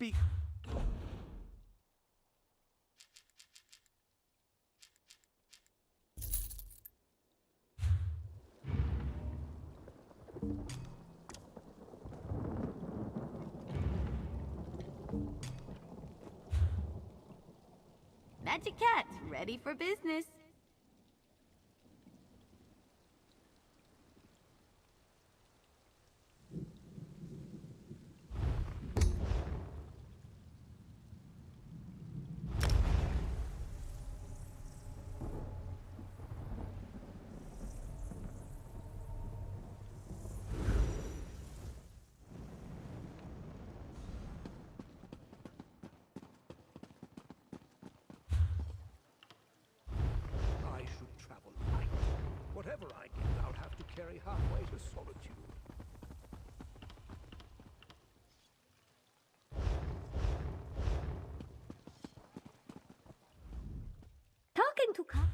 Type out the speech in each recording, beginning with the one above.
speak. Magic Cat, ready for business. I should travel light. Whatever I get, I'll have to carry halfway to solitude. Talking to Ka.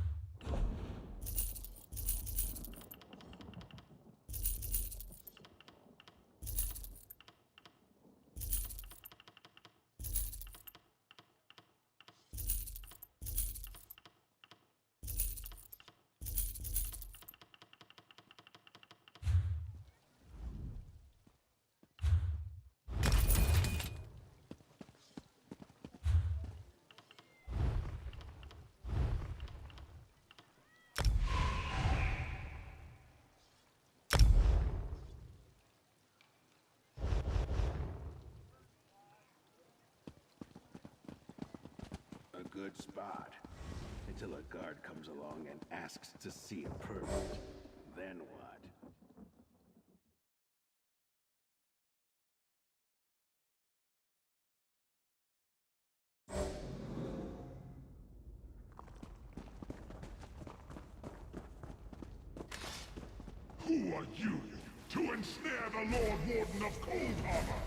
A good spot. Until a guard comes along and asks to see a permit. Then what? Who are you to ensnare the Lord Warden of Coldhammer?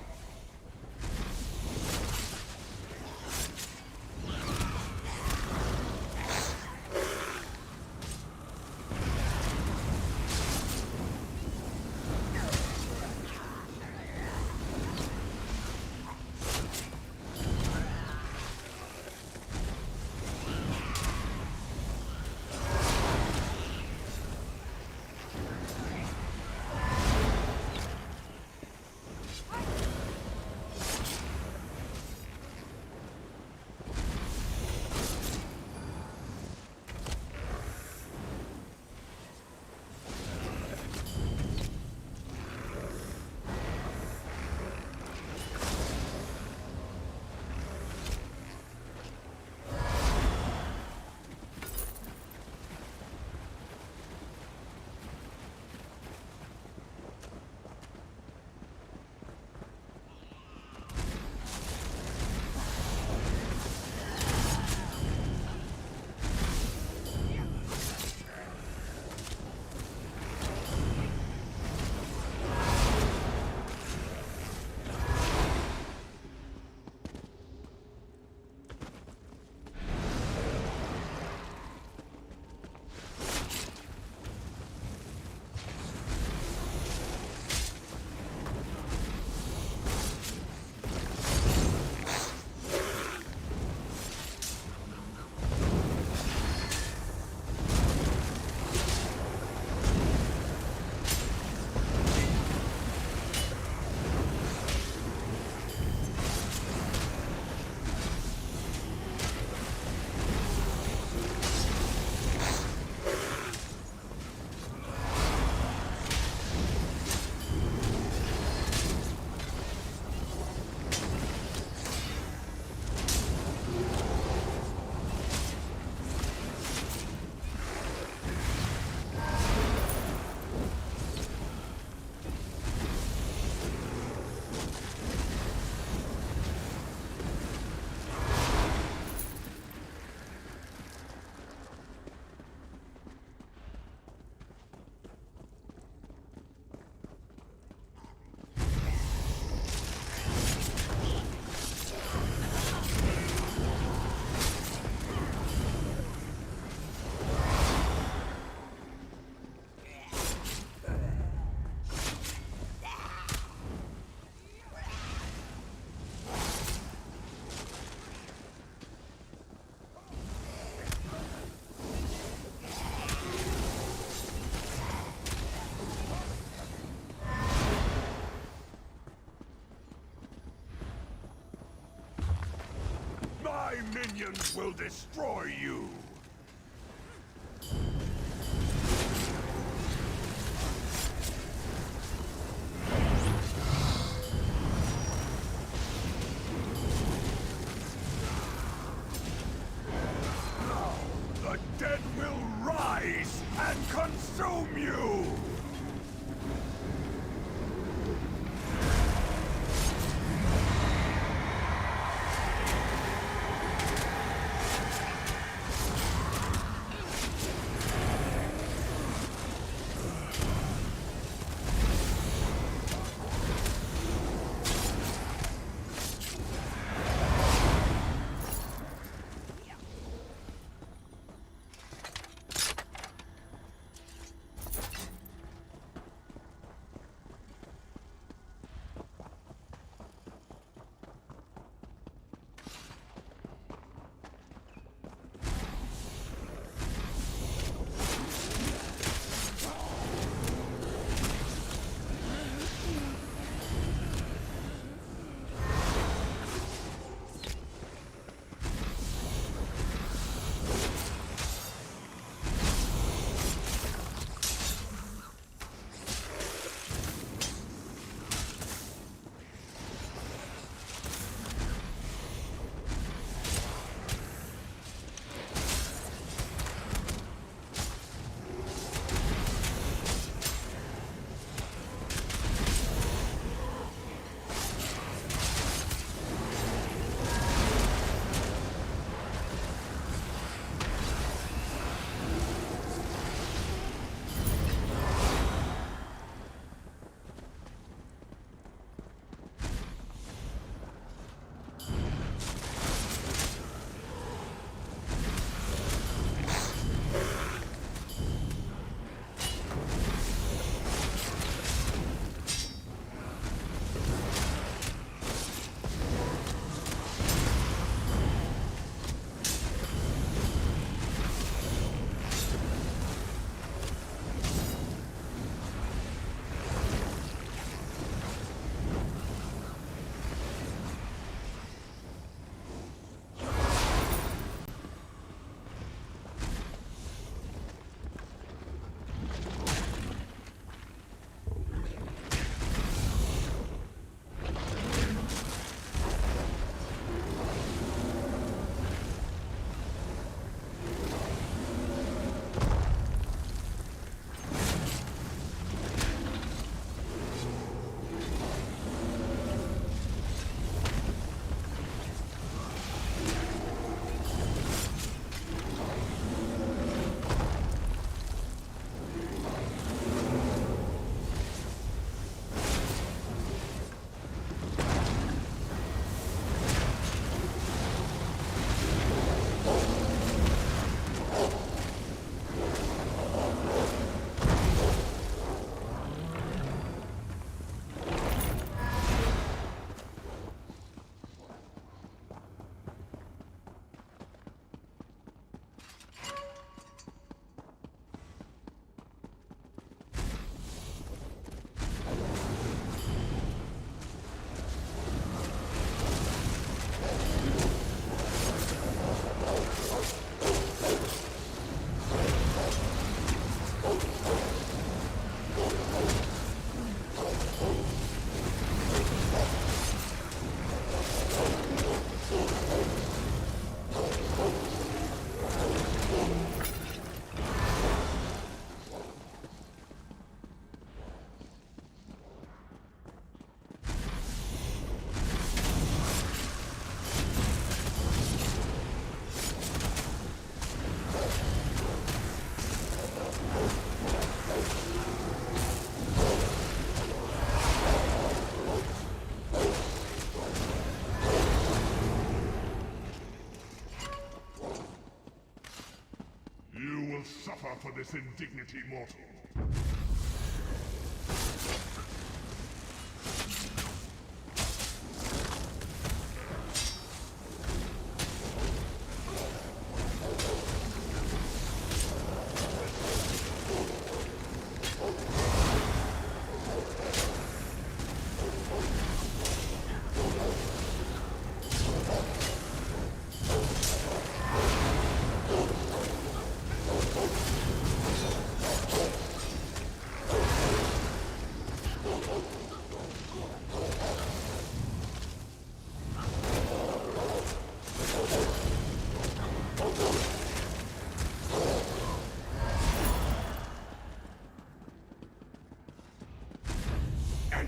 My minions will destroy you! The dead will rise and consume you! Suffer for this indignity, mortal.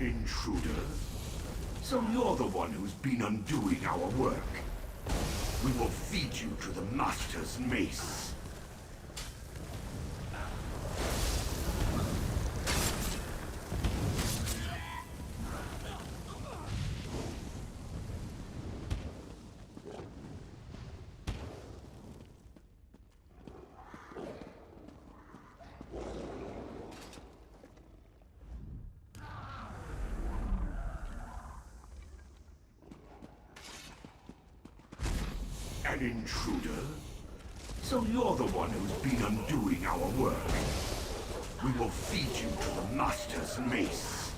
An intruder? So you're the one who's been undoing our work. We will feed you to the Master's mace. An intruder? So you're the one who's been undoing our work. We will feed you to the Master's mace.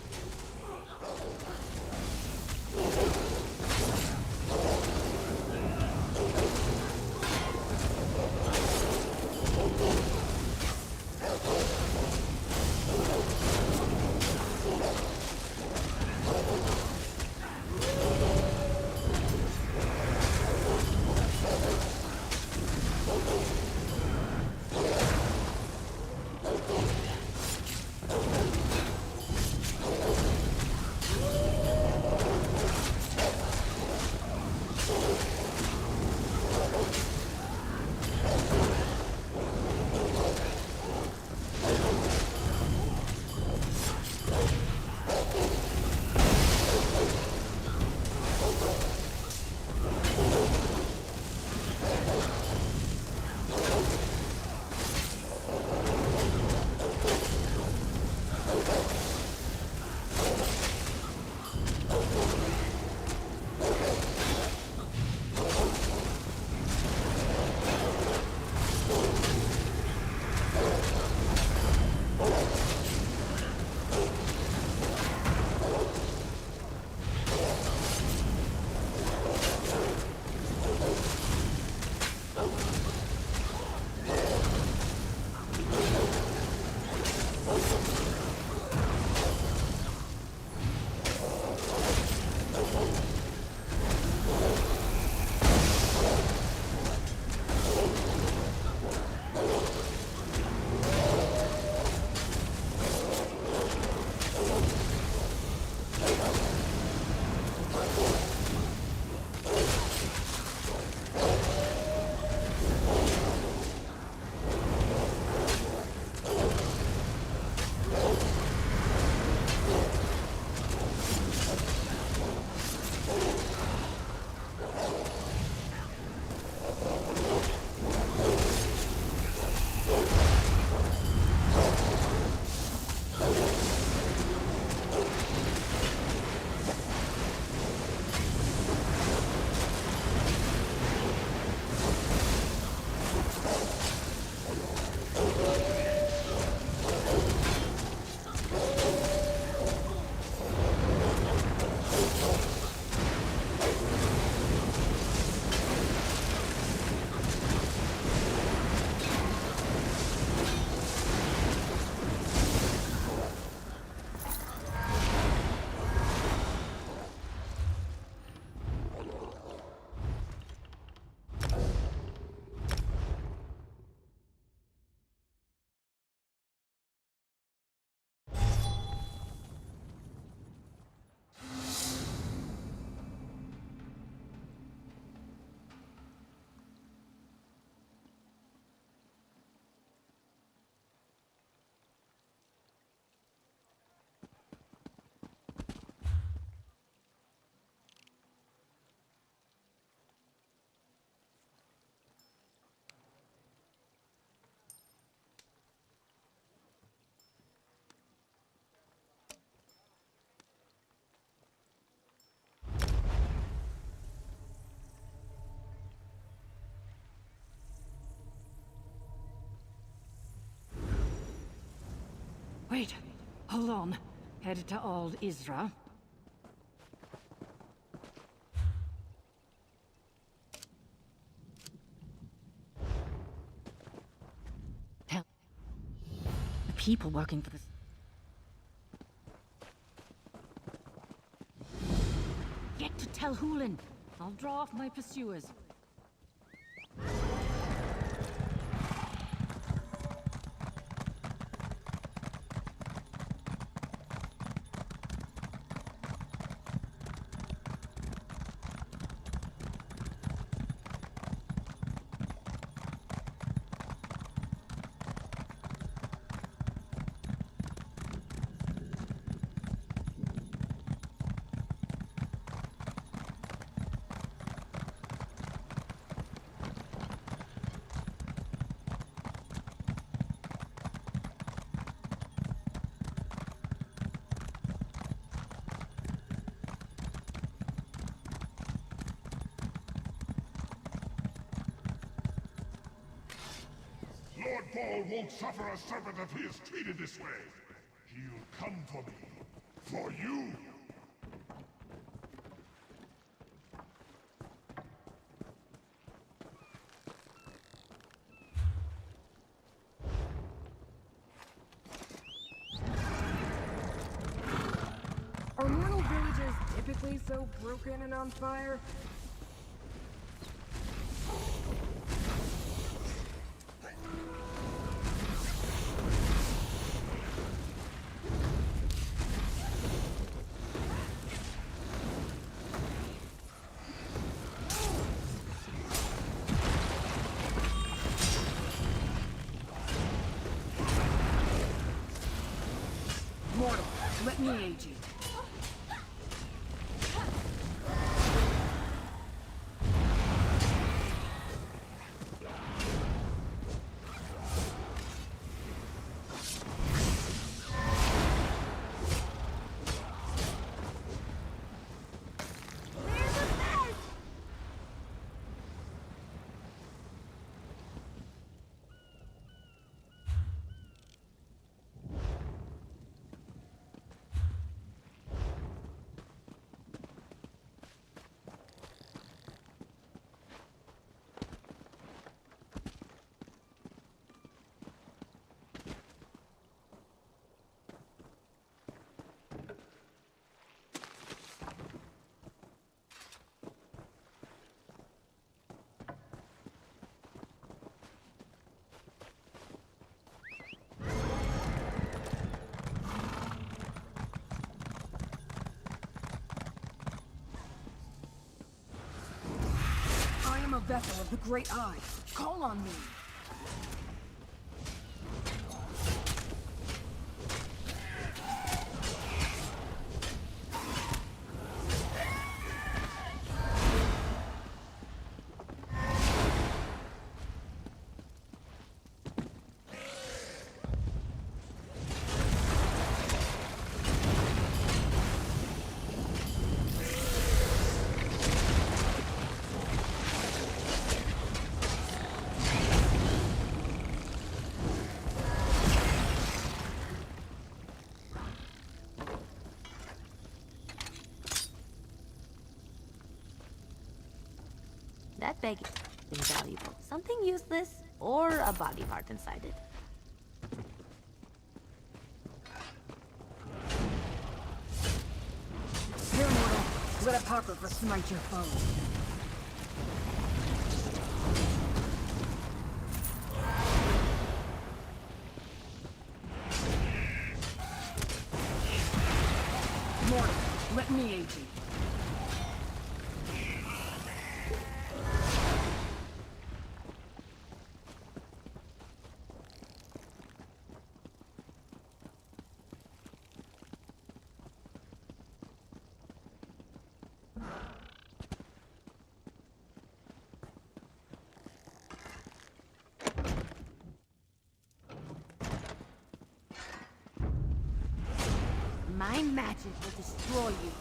Wait, hold on. Headed to Old Isra. Tell the people working for this. Get to Tel Hulin. I'll draw off my pursuers. Paul won't suffer a servant of his treated this way. He'll come for me. For you. Are mortal villages typically so broken and on fire? Mortal, let me aid you. I am a vessel of the Great Eye. Call on me. That bag is invaluable. Something useless, or a body part inside it. Here, mortal. Let Apocrypha smite your foe. Mortal, let me aid you. My magic will destroy you.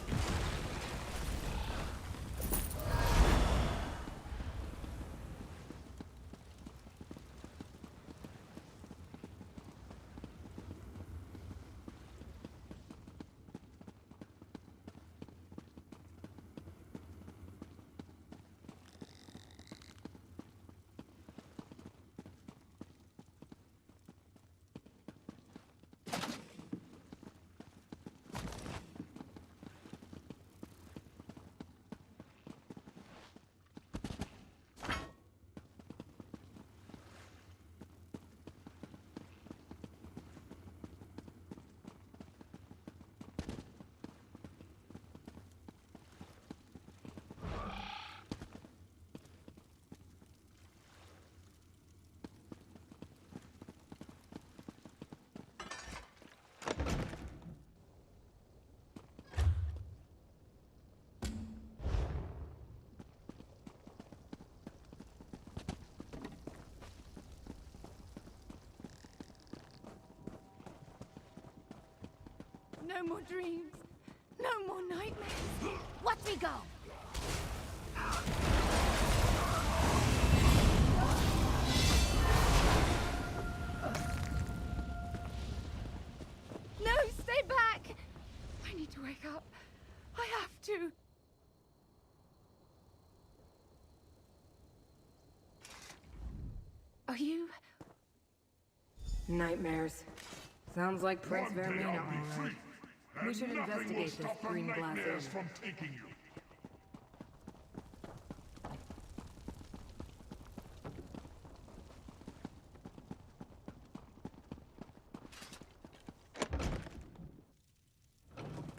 No more dreams. No more nightmares. Watch me go. Nightmares. Sounds like Prince Vermina, all right. We should investigate this green glass area. from taking you.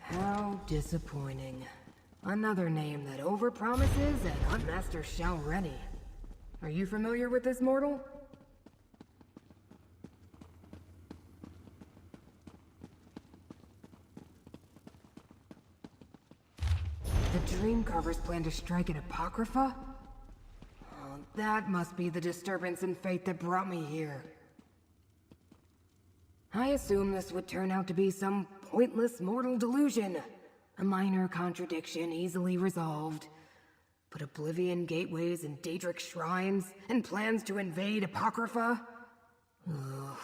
How disappointing. Another name that overpromises and Huntmaster Shalreni. Are you familiar with this mortal? The Dreamcarvers plan to strike at Apocrypha? Oh, that must be the disturbance in fate that brought me here. I assumed this would turn out to be some pointless mortal delusion. A minor contradiction easily resolved. But Oblivion gateways and Daedric shrines, and plans to invade Apocrypha? Ugh.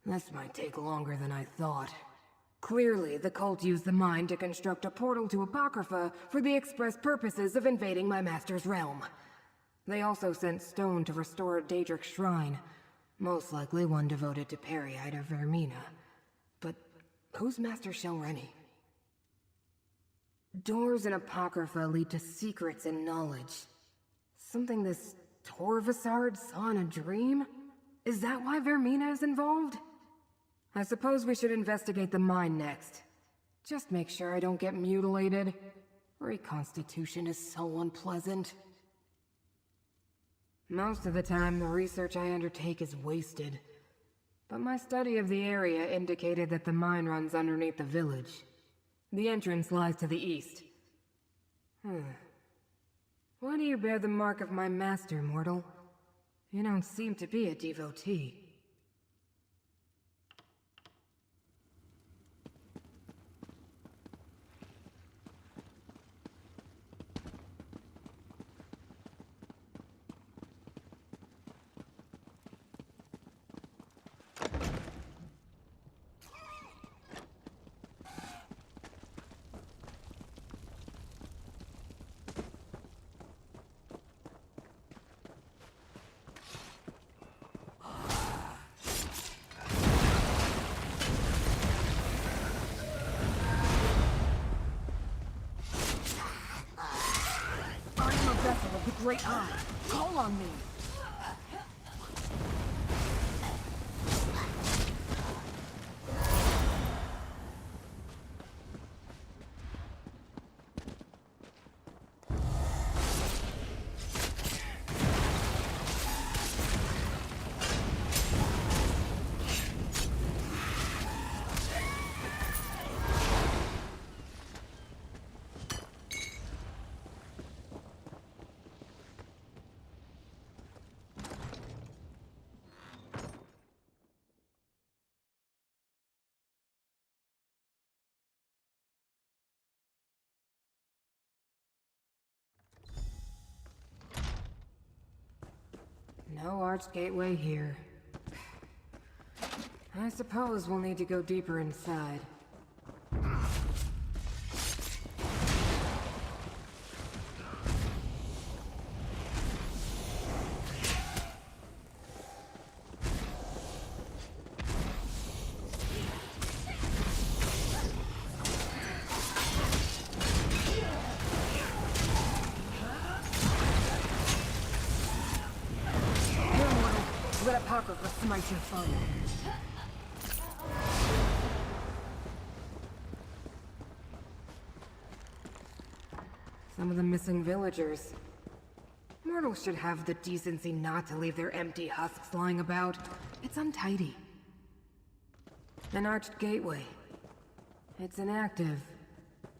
This might take longer than I thought. Clearly, the cult used the mind to construct a portal to Apocrypha for the express purposes of invading my master's realm. They also sent stone to restore a Daedric shrine, most likely one devoted to Peryite or Vermina. But who's Master Shalreni? Doors in Apocrypha lead to secrets and knowledge. Something this Torvasard saw in a dream? Is that why Vermina is involved? I suppose we should investigate the mine next. Just make sure I don't get mutilated. Reconstitution is so unpleasant. Most of the time, the research I undertake is wasted. But my study of the area indicated that the mine runs underneath the village. The entrance lies to the east. Why do you bear the mark of my master, mortal? You don't seem to be a devotee. The Great Eye. Call on me. No arched gateway here. I suppose we'll need to go deeper inside. Let Apocrypha smite your foe. Some of the missing villagers. Mortals should have the decency not to leave their empty husks lying about. It's untidy. An arched gateway. It's inactive,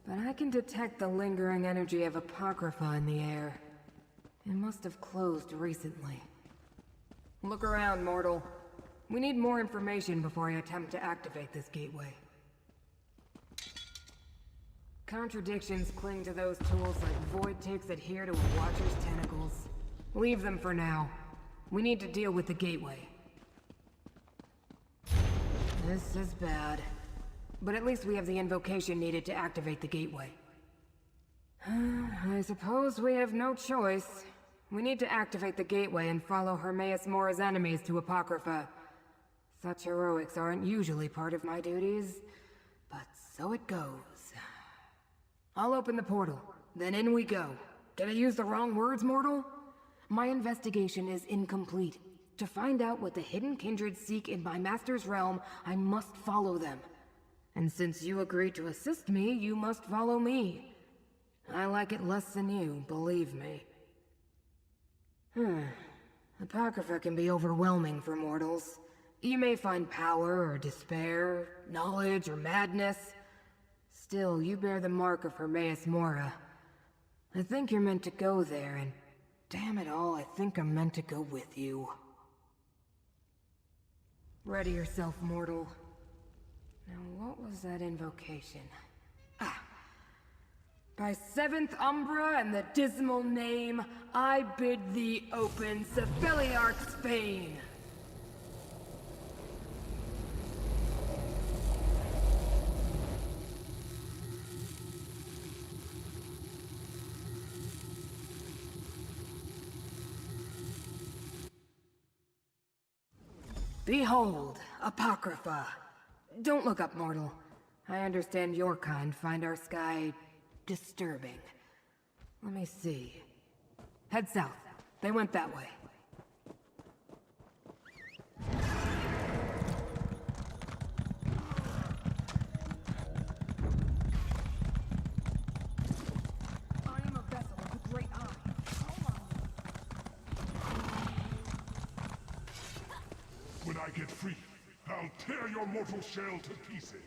but I can detect the lingering energy of Apocrypha in the air. It must have closed recently. Look around, mortal. We need more information before I attempt to activate this gateway. Contradictions cling to those tools like void ticks adhere to a watcher's tentacles. Leave them for now. We need to deal with the gateway. This is bad. But at least we have the invocation needed to activate the gateway. I suppose we have no choice. We need to activate the gateway and follow Hermaeus Mora's enemies to Apocrypha. Such heroics aren't usually part of my duties, but so it goes. I'll open the portal, then in we go. Did I use the wrong words, mortal? My investigation is incomplete. To find out what the hidden kindred seek in my master's realm, I must follow them. And since you agreed to assist me, you must follow me. I like it less than you, believe me. Apocrypha can be overwhelming for mortals. You may find power or despair, knowledge or madness. Still, you bear the mark of Hermaeus Mora. I think you're meant to go there, and damn it all, I think I'm meant to go with you. Ready yourself, mortal. Now, what was that invocation? By seventh Umbra and the dismal name, I bid thee open Cephaliarch's fane. Behold, Apocrypha. Don't look up, mortal. I understand your kind find our sky disturbing. Let me see. Head south. They went that way. I am a vessel of the Great Eye. When I get free, I'll tear your mortal shell to pieces.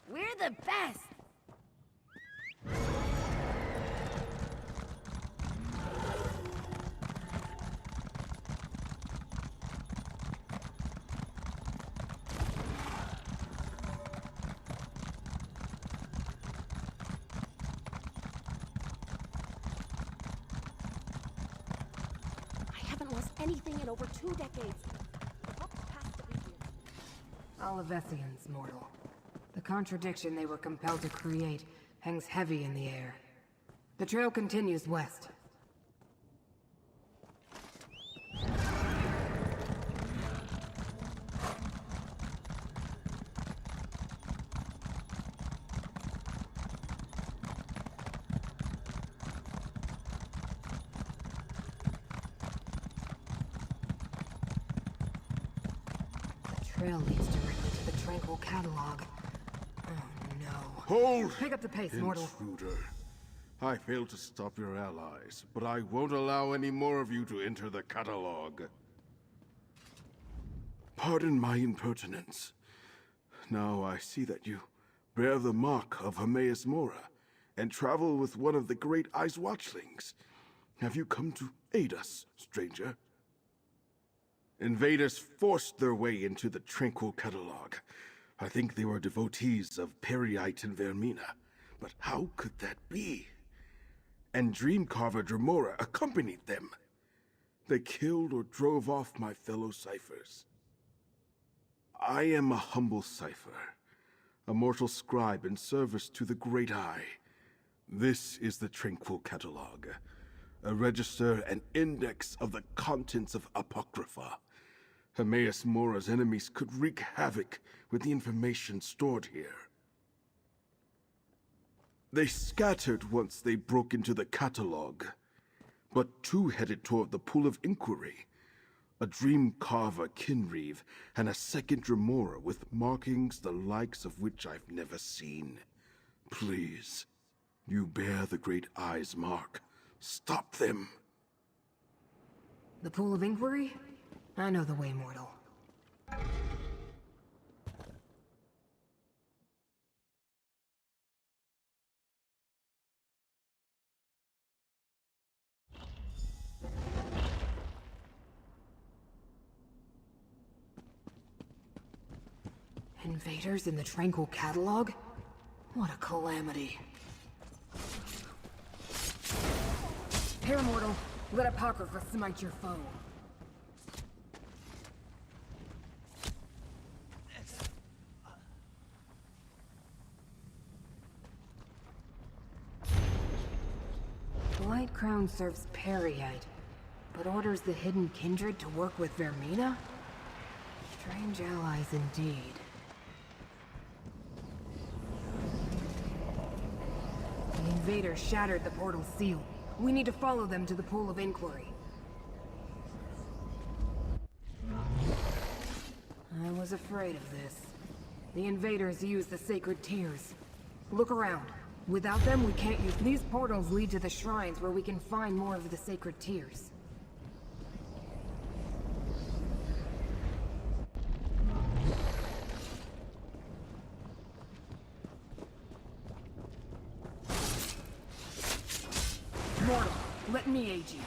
We're the best! I haven't lost anything in over 2 decades. The book has to be here. Olivesians, mortal. The contradiction they were compelled to create hangs heavy in the air. The trail continues west. The trail leads directly to the Tranquil Catalog. Hold! Pick up the pace, mortal. Intruder. I failed to stop your allies, but I won't allow any more of you to enter the catalog. Pardon my impertinence. Now I see that you bear the mark of Hermaeus Mora, and travel with one of the Great Eye's watchlings. Have you come to aid us, stranger? Invaders forced their way into the Tranquil Catalog. I think they were devotees of Periite and Vermina. But how could that be? And Dreamcarver Dremora accompanied them. They killed or drove off my fellow ciphers. I am a humble cipher, a mortal scribe in service to the Great Eye. This is the Tranquil Catalog, a register and index of the contents of Apocrypha. Hermaeus Mora's enemies could wreak havoc with the information stored here. They scattered once they broke into the catalog, but 2 headed toward the Pool of Inquiry. A Dreamcarver Kinreeve and a second Dremora with markings the likes of which I've never seen. Please, you bear the Great Eye's mark. Stop them. The Pool of Inquiry? I know the way, mortal. Invaders in the Tranquil Catalog? What a calamity. Here, mortal. Let Apocrypha smite your foe. Crown serves Periite, but orders the Hidden Kindred to work with Vermina? Strange allies indeed. The invaders shattered the portal's seal. We need to follow them to the Pool of Inquiry. I was afraid of this. The invaders used the Sacred Tears. Look around. Without them, we can't use... These portals lead to the shrines where we can find more of the Sacred Tears. Mortal, let me aid you.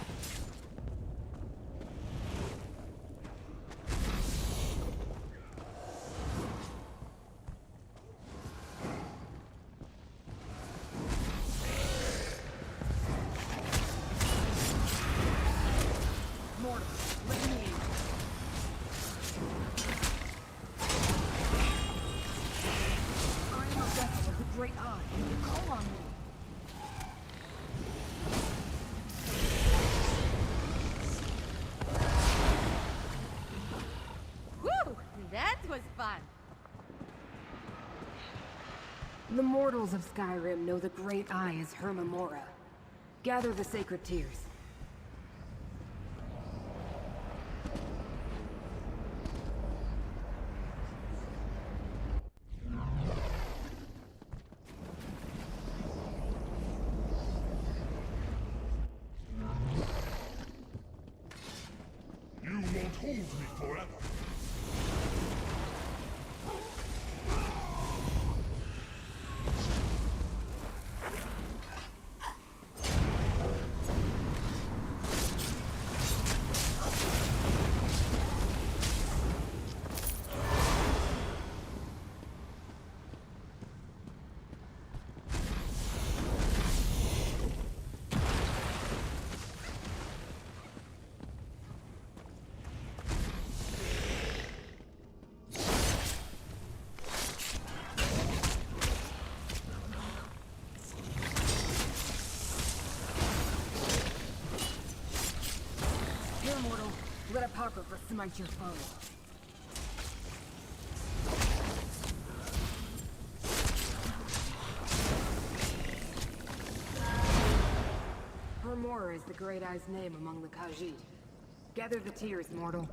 Mortal, let me aid you. I am a vessel of the Great Eye. Call on me. Woo! That was fun. The mortals of Skyrim know the Great Eye is Hermamora. Gather the Sacred Tears. You won't hold me forever. Here, mortal. Let Apocrypha smite your foe. Hermora is the Great Eye's name among the Khajiit. Gather the tears, mortal.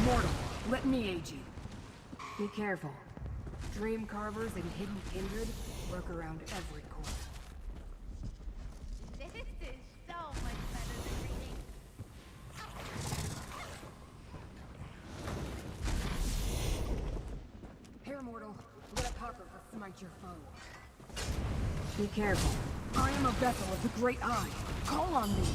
Mortal, let me aid you. Be careful. Dream Carvers and Hidden Kindred lurk around every corner. This is so much better than reading. Here, mortal. Let Apocrypha smite your foe. Be careful. I am a vessel of the Great Eye. Call on me.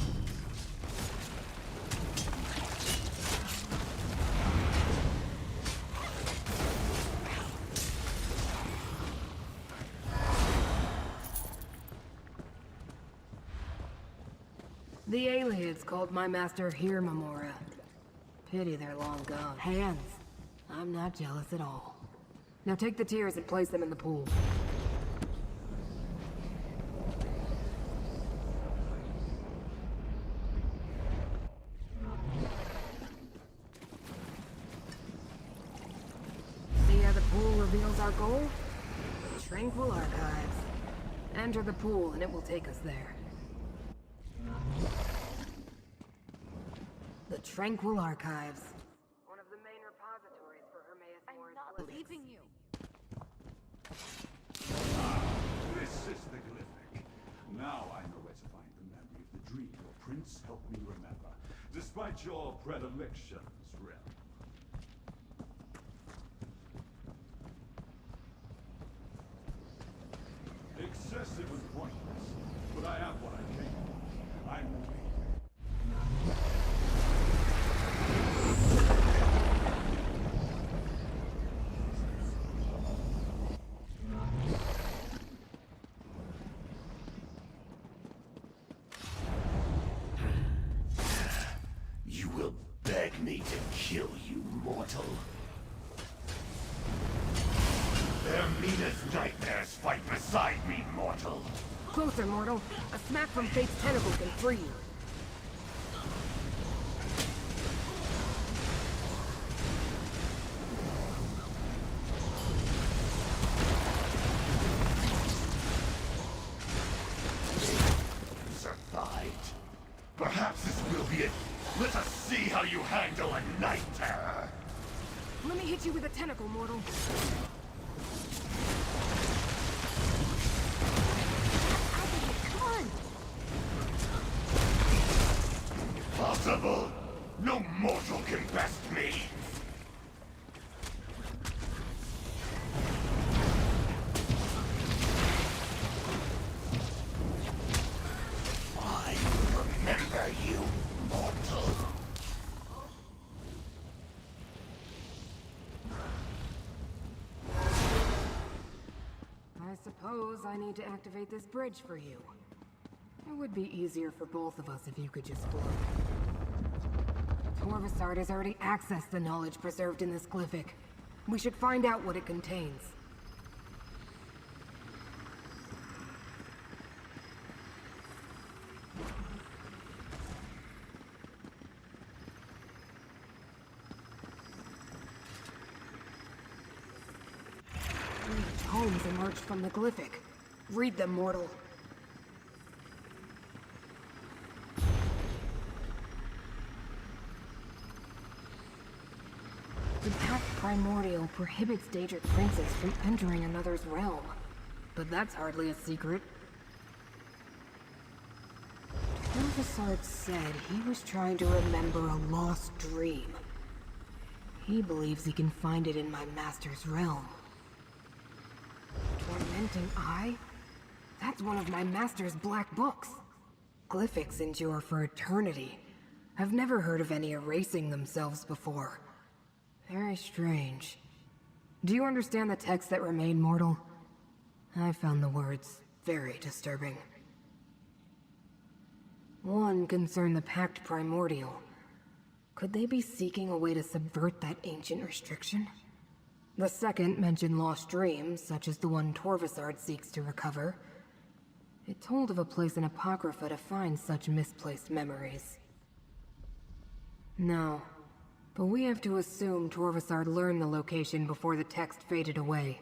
The Ayleids called my master Hermamora. Pity they're long gone. Hands. I'm not jealous at all. Now take the tears and place them in the pool. See how the pool reveals our goal? The Tranquil Archives. Enter the pool and it will take us there. The Tranquil Archives. One of the main repositories for Hermaeus I'm Mora's not glyphics. leaving you. This is the glyphic. Now I know where to find the memory of the dream your prince helped me remember, despite your predilections, Rem. Excessive and pointless, but I have what I came for. mortal. Vermina's nightmares fight beside me, mortal. Closer, mortal. A smack from Fate's tentacle can free you. Survived. Perhaps this will be it. Let us see how you handle a night terror. Let me hit you with a tentacle, mortal. Come on! Impossible! No mortal can best me! I remember you, mortal. I suppose I need to activate this bridge for you. It would be easier for both of us if you could just float. Torvasard has already accessed the knowledge preserved in this glyphic. We should find out what it contains. Tomes emerged from the glyphic. Read them, mortal. The Pact Primordial prohibits Daedric princes from entering another's realm. But that's hardly a secret. Torvasard said he was trying to remember a lost dream. He believes he can find it in my master's realm. Tormenting Eye? That's one of my master's black books. Glyphics endure for eternity. I've never heard of any erasing themselves before. Very strange. Do you understand the text that remain, mortal? I found the words very disturbing. One concerned the Pact Primordial. Could they be seeking a way to subvert that ancient restriction? The second mentioned lost dreams, such as the one Torvasard seeks to recover. It told of a place in Apocrypha to find such misplaced memories. No, but we have to assume Torvasard learned the location before the text faded away.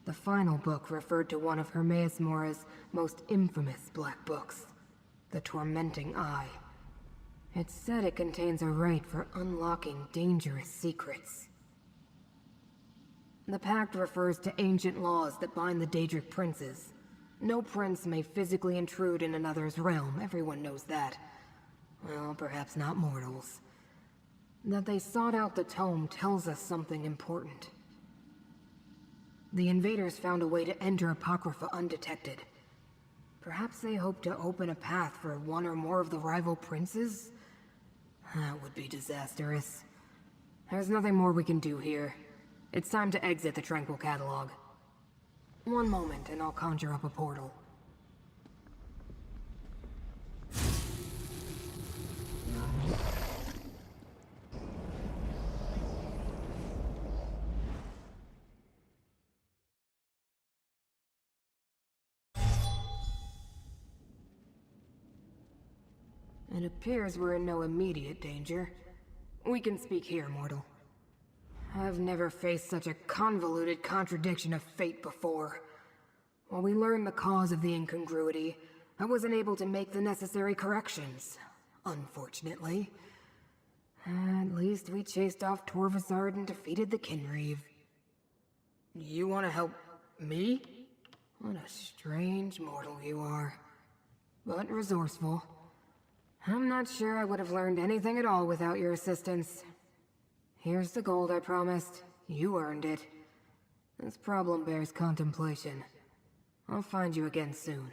The final book referred to one of Hermaeus Mora's most infamous black books, The Tormenting Eye. It said it contains a rite for unlocking dangerous secrets. The Pact refers to ancient laws that bind the Daedric princes. No prince may physically intrude in another's realm, everyone knows that. Well, perhaps not mortals. That they sought out the tome tells us something important. The invaders found a way to enter Apocrypha undetected. Perhaps they hoped to open a path for one or more of the rival princes? That would be disastrous. There's nothing more we can do here. It's time to exit the Tranquil Catalog. One moment, and I'll conjure up a portal. It appears we're in no immediate danger. We can speak here, mortal. I've never faced such a convoluted contradiction of fate before. While we learned the cause of the incongruity, I wasn't able to make the necessary corrections, unfortunately. At least we chased off Torvasard and defeated the Kinreave. You want to help me? What a strange mortal you are. But resourceful. I'm not sure I would have learned anything at all without your assistance. Here's the gold I promised. You earned it. This problem bears contemplation. I'll find you again soon.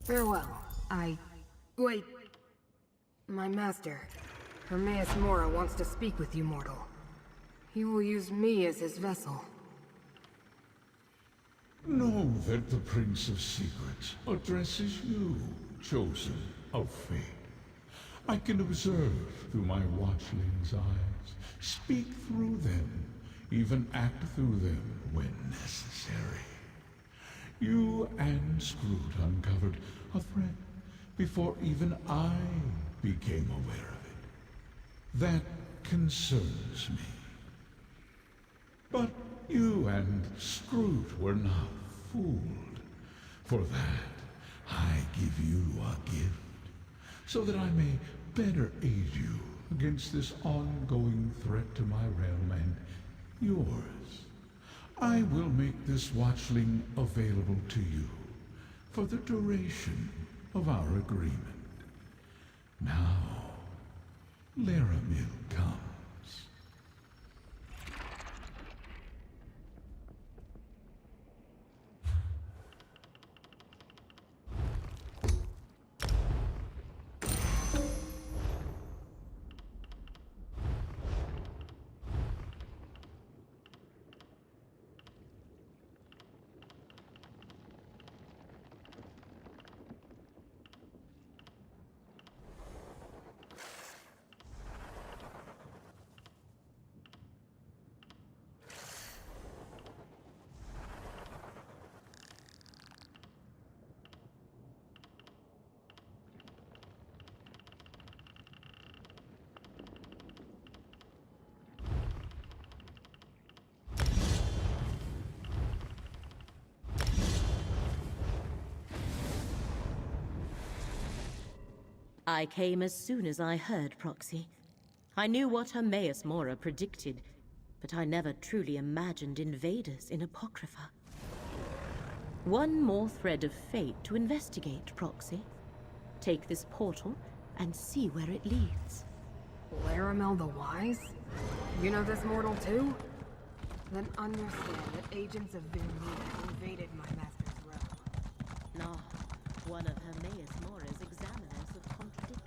Farewell. Wait. My master, Hermaeus Mora, wants to speak with you, mortal. He will use me as his vessel. Know that the Prince of Secrets addresses you, chosen of fate. I can observe through my watchling's eyes, speak through them, even act through them when necessary. You and Scroot uncovered a threat before even I became aware of it. That concerns me. But you and Scroot were not fooled. For that, I give you a gift, so that I may better aid you against this ongoing threat to my realm and yours. I will make this watchling available to you for the duration of our agreement. Now, Laramil comes. I came as soon as I heard Proxy. I knew what Hermaeus Mora predicted, but I never truly imagined invaders in Apocrypha. One more thread of fate to investigate, Proxy. Take this portal and see where it leads. Laramil the Wise? You know this mortal too? Then understand that agents of Vermina invaded my master's realm. Nah, one of Hermaeus Mora's examiners of contradiction.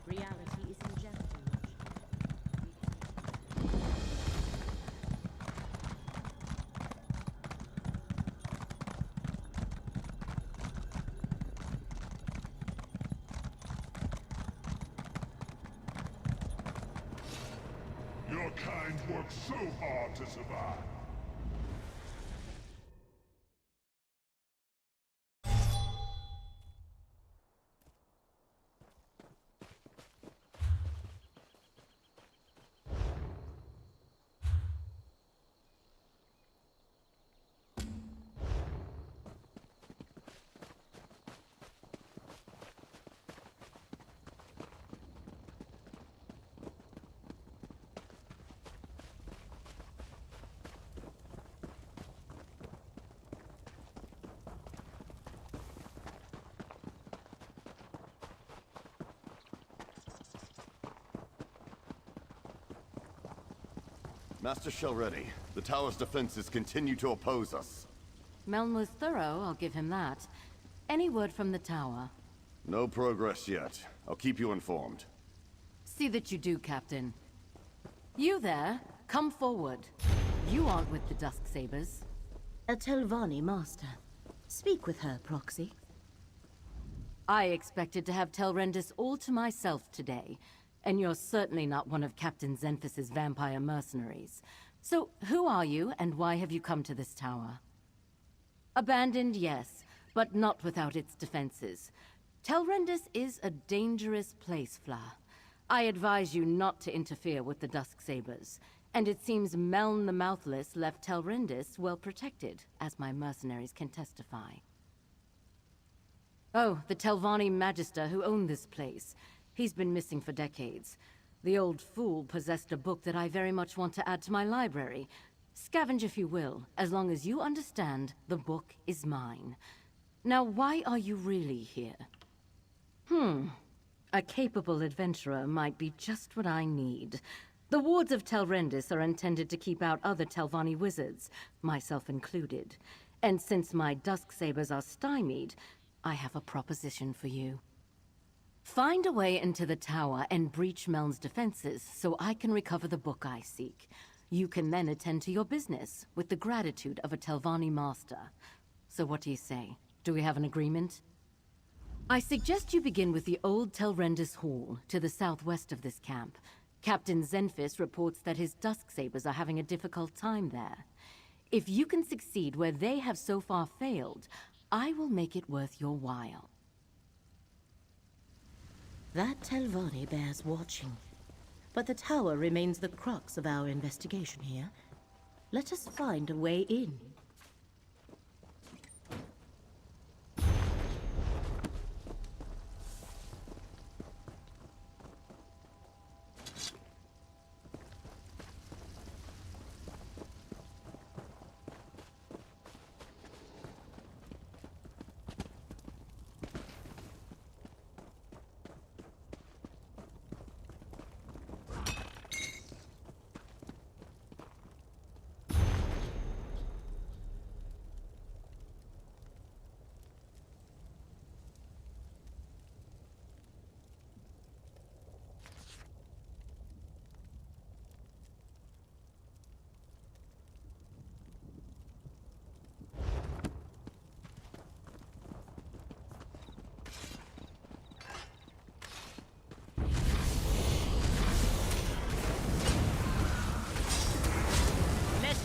Reality is in jeopardy. Your kind worked so hard to survive. Master Shelready, the tower's defenses continue to oppose us. Meln was thorough, I'll give him that. Any word from the tower? No progress yet. I'll keep you informed. See that you do, Captain. You there, come forward. You aren't with the Dusksabers. A Telvanni master. Speak with her, Proxy. I expected to have Telrendis all to myself today, and you're certainly not one of Captain Xenthus' vampire mercenaries. So, who are you, and why have you come to this tower? Abandoned, yes, but not without its defenses. Telrendis is a dangerous place, Fla. I advise you not to interfere with the Dusksabers, and it seems Meln the Mouthless left Telrendis well protected, as my mercenaries can testify. Oh, the Telvanni Magister who owned this place. He's been missing for decades. The old fool possessed a book that I very much want to add to my library. Scavenge if you will, as long as you understand the book is mine. Now, why are you really here? A capable adventurer might be just what I need. The wards of Telrendis are intended to keep out other Telvanni wizards, myself included. And since my Dusksabers are stymied, I have a proposition for you. Find a way into the tower and breach Meln's defenses so I can recover the book I seek. You can then attend to your business with the gratitude of a Telvanni master. So what do you say? Do we have an agreement? I suggest you begin with the old Telrendis Hall, to the southwest of this camp. Captain Zenfis reports that his Dusksabers are having a difficult time there. If you can succeed where they have so far failed, I will make it worth your while. That Telvanni bears watching. But the tower remains the crux of our investigation here. Let us find a way in.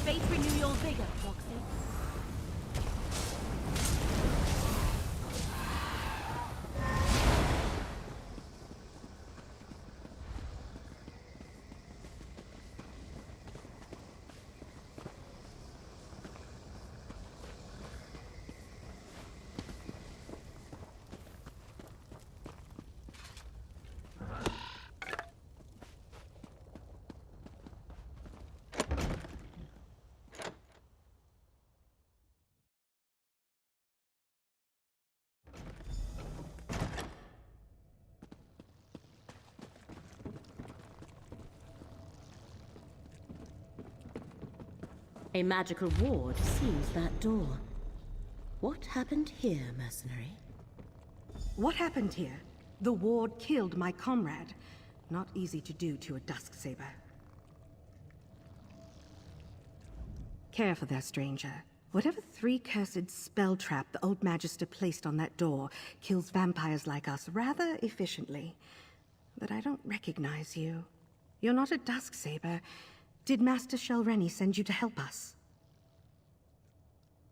Fate renew your vigor, Proxy. A magical ward seals that door. What happened here, mercenary? What happened here? The ward killed my comrade. Not easy to do to a Dusksaber. Care for that stranger. Whatever three-cursed spell trap the old Magister placed on that door kills vampires like us rather efficiently. But I don't recognize you. You're not a Dusksaber. Did Master Shelreni send you to help us?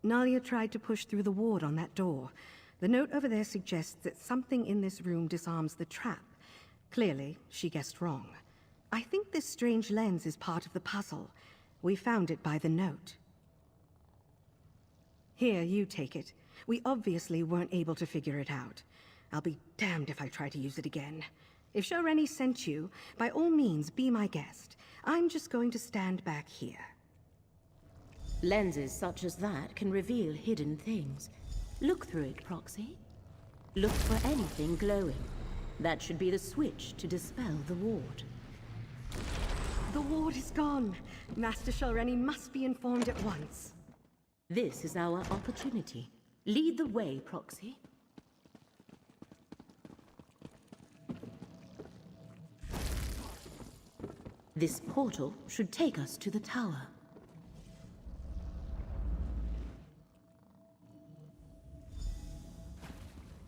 Nalia tried to push through the ward on that door. The note over there suggests that something in this room disarms the trap. Clearly, she guessed wrong. I think this strange lens is part of the puzzle. We found it by the note. Here, you take it. We obviously weren't able to figure it out. I'll be damned if I try to use it again. If Shelreni sent you, by all means, be my guest. I'm just going to stand back here. Lenses such as that can reveal hidden things. Look through it, Proxy. Look for anything glowing. That should be the switch to dispel the ward. The ward is gone. Master Shelreni must be informed at once. This is our opportunity. Lead the way, Proxy. This portal should take us to the tower.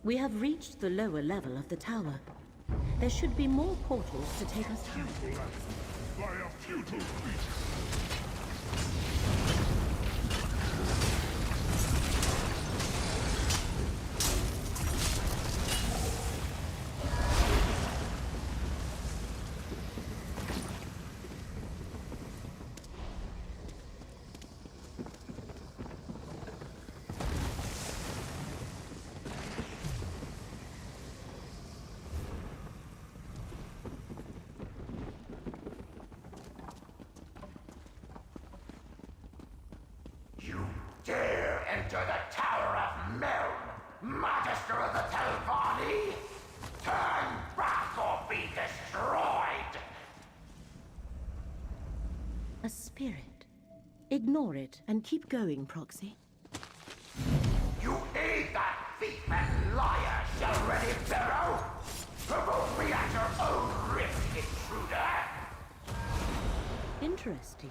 We have reached the lower level of the tower. There should be more portals to take us down. By a futile creature. Dare enter the Tower of Meln, Magister of the Telvanni? Turn back or be destroyed! A spirit. Ignore it and keep going, Proxy. You aid that thief and liar, Shelreni Barrow! Provoke me at your own risk, intruder! Interesting.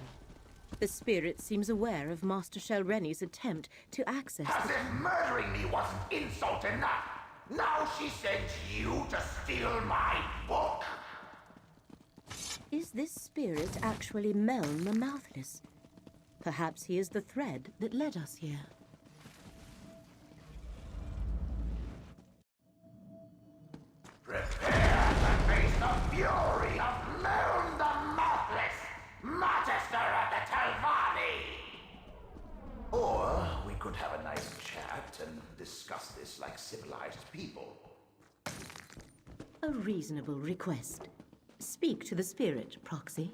The spirit seems aware of Master Shelreni's attempt to access As if murdering me wasn't insult enough! Now she sent you to steal my book. Is this spirit actually Meln the Mouthless? Perhaps he is the thread that led us here. Prepare to face the fury of Meln the Mouthless, Magister of the Telvanni! Or we could have a nice chat and discuss this like civilized people. A reasonable request. Speak to the spirit, Proxy.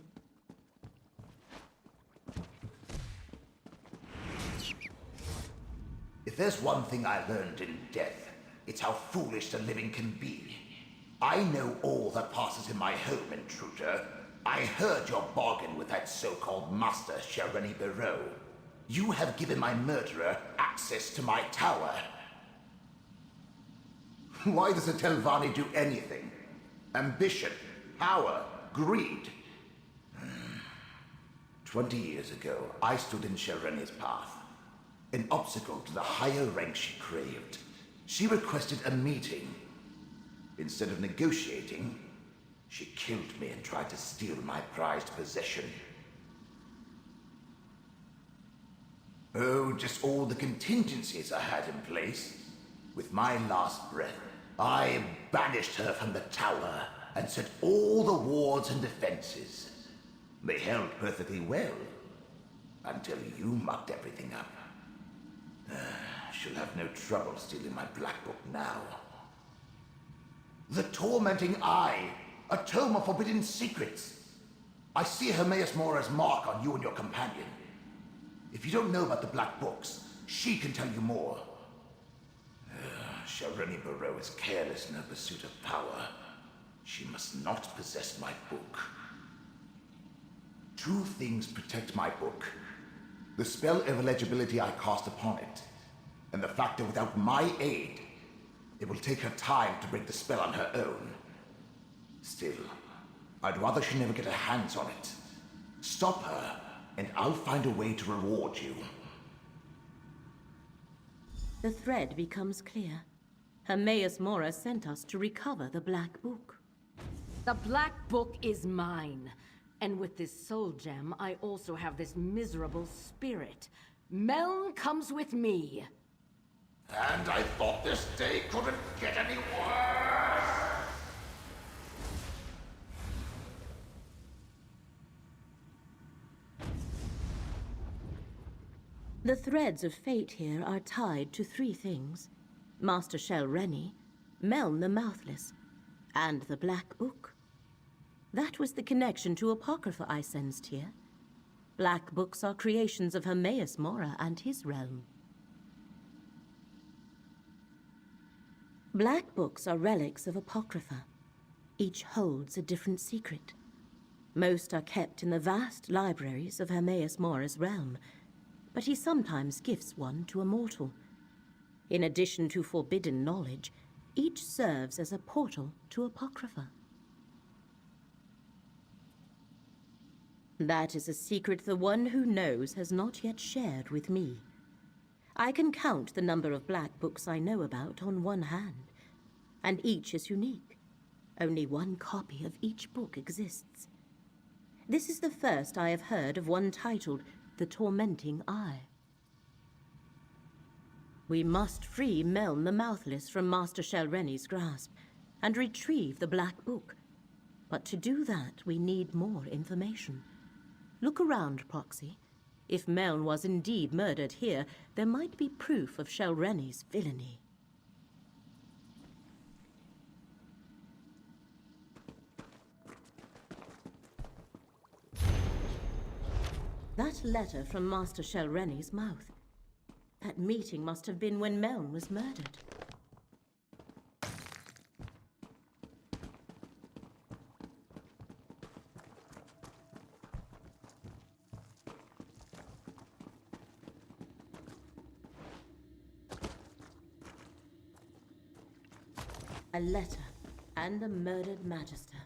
If there's one thing I learned in death, it's how foolish the living can be. I know all that passes in my home, intruder. I heard your bargain with that so-called Master Shareni Barrow. You have given my murderer access to my tower. Why does the Telvanni do anything? Ambition, power, greed. 20 years ago, I stood in Shareni's path. An obstacle to the higher rank she craved. She requested a meeting. Instead of negotiating, she killed me and tried to steal my prized possession. Oh, just all the contingencies I had in place. With my last breath, I banished her from the tower and set all the wards and defenses. They held perfectly well, until you mucked everything up. She'll have no trouble stealing my Black Book now. The Tormenting Eye, a tome of forbidden secrets. I see Hermaeus Mora's mark on you and your companion. If you don't know about the Black Books, she can tell you more. Shareni Barrow is careless in her pursuit of power. She must not possess my book. Two things protect my book. The spell of illegibility I cast upon it, and the fact that without my aid, it will take her time to break the spell on her own. Still, I'd rather she never get her hands on it. Stop her, and I'll find a way to reward you. The thread becomes clear. Hermaeus Mora sent us to recover the Black Book. The Black Book is mine. And with this soul gem, I also have this miserable spirit. Meln comes with me. And I thought this day couldn't get any worse! The threads of fate here are tied to three things. Master Shelreni, Meln the Mouthless, and the Black Book. That was the connection to Apocrypha I sensed here. Black Books are creations of Hermaeus Mora and his realm. Black Books are relics of Apocrypha. Each holds a different secret. Most are kept in the vast libraries of Hermaeus Mora's realm, but he sometimes gifts one to a mortal. In addition to forbidden knowledge, each serves as a portal to Apocrypha. That is a secret the one who knows has not yet shared with me. I can count the number of Black Books I know about on one hand, and each is unique. Only one copy of each book exists. This is the first I have heard of one titled The Tormenting Eye. We must free Meln the Mouthless from Master Shelreni's grasp and retrieve the Black Book. But to do that, we need more information. Look around, Proxy. If Meln was indeed murdered here, there might be proof of Shelreni's villainy. That letter from Master Shelreni's mouth. That meeting must have been when Meln was murdered. A letter and a murdered Magister.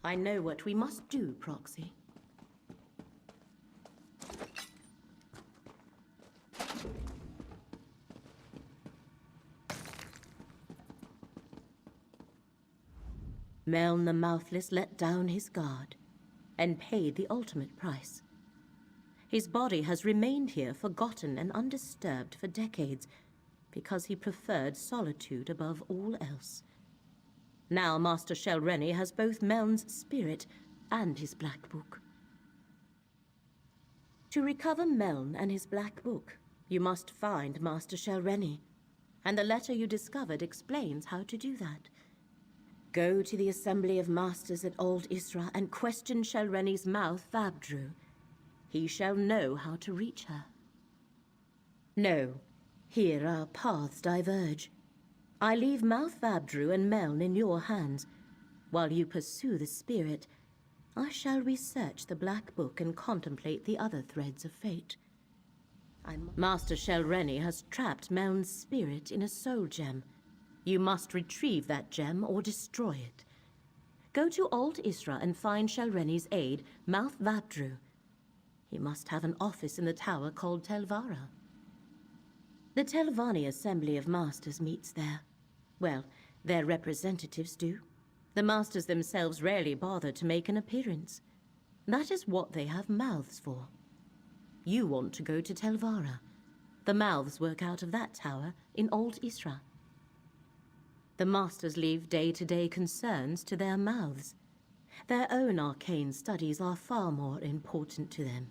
I know what we must do, Proxy. Meln the Mouthless let down his guard and paid the ultimate price. His body has remained here forgotten and undisturbed for decades because he preferred solitude above all else. Now Master Shelrenny has both Meln's spirit and his Black Book. To recover Meln and his Black Book, you must find Master Shelrenny, and the letter you discovered explains how to do that. Go to the Assembly of Masters at Old Isra and question Shelrenny's mouth, Vabdru. He shall know how to reach her. No, here our paths diverge. I leave Mouth Vabdru and Meln in your hands. While you pursue the spirit, I shall research the Black Book and contemplate the other threads of fate. Master Shelrenny has trapped Meln's spirit in a soul gem. You must retrieve that gem or destroy it. Go to Old Isra and find Shelrenny's aide, Mouth Vabdru. He must have an office in the tower called Telvara. The Telvanni Assembly of Masters meets there. Well, their representatives do. The Masters themselves rarely bother to make an appearance. That is what they have mouths for. You want to go to Telvara. The mouths work out of that tower in Old Isra. The Masters leave day-to-day concerns to their mouths. Their own arcane studies are far more important to them,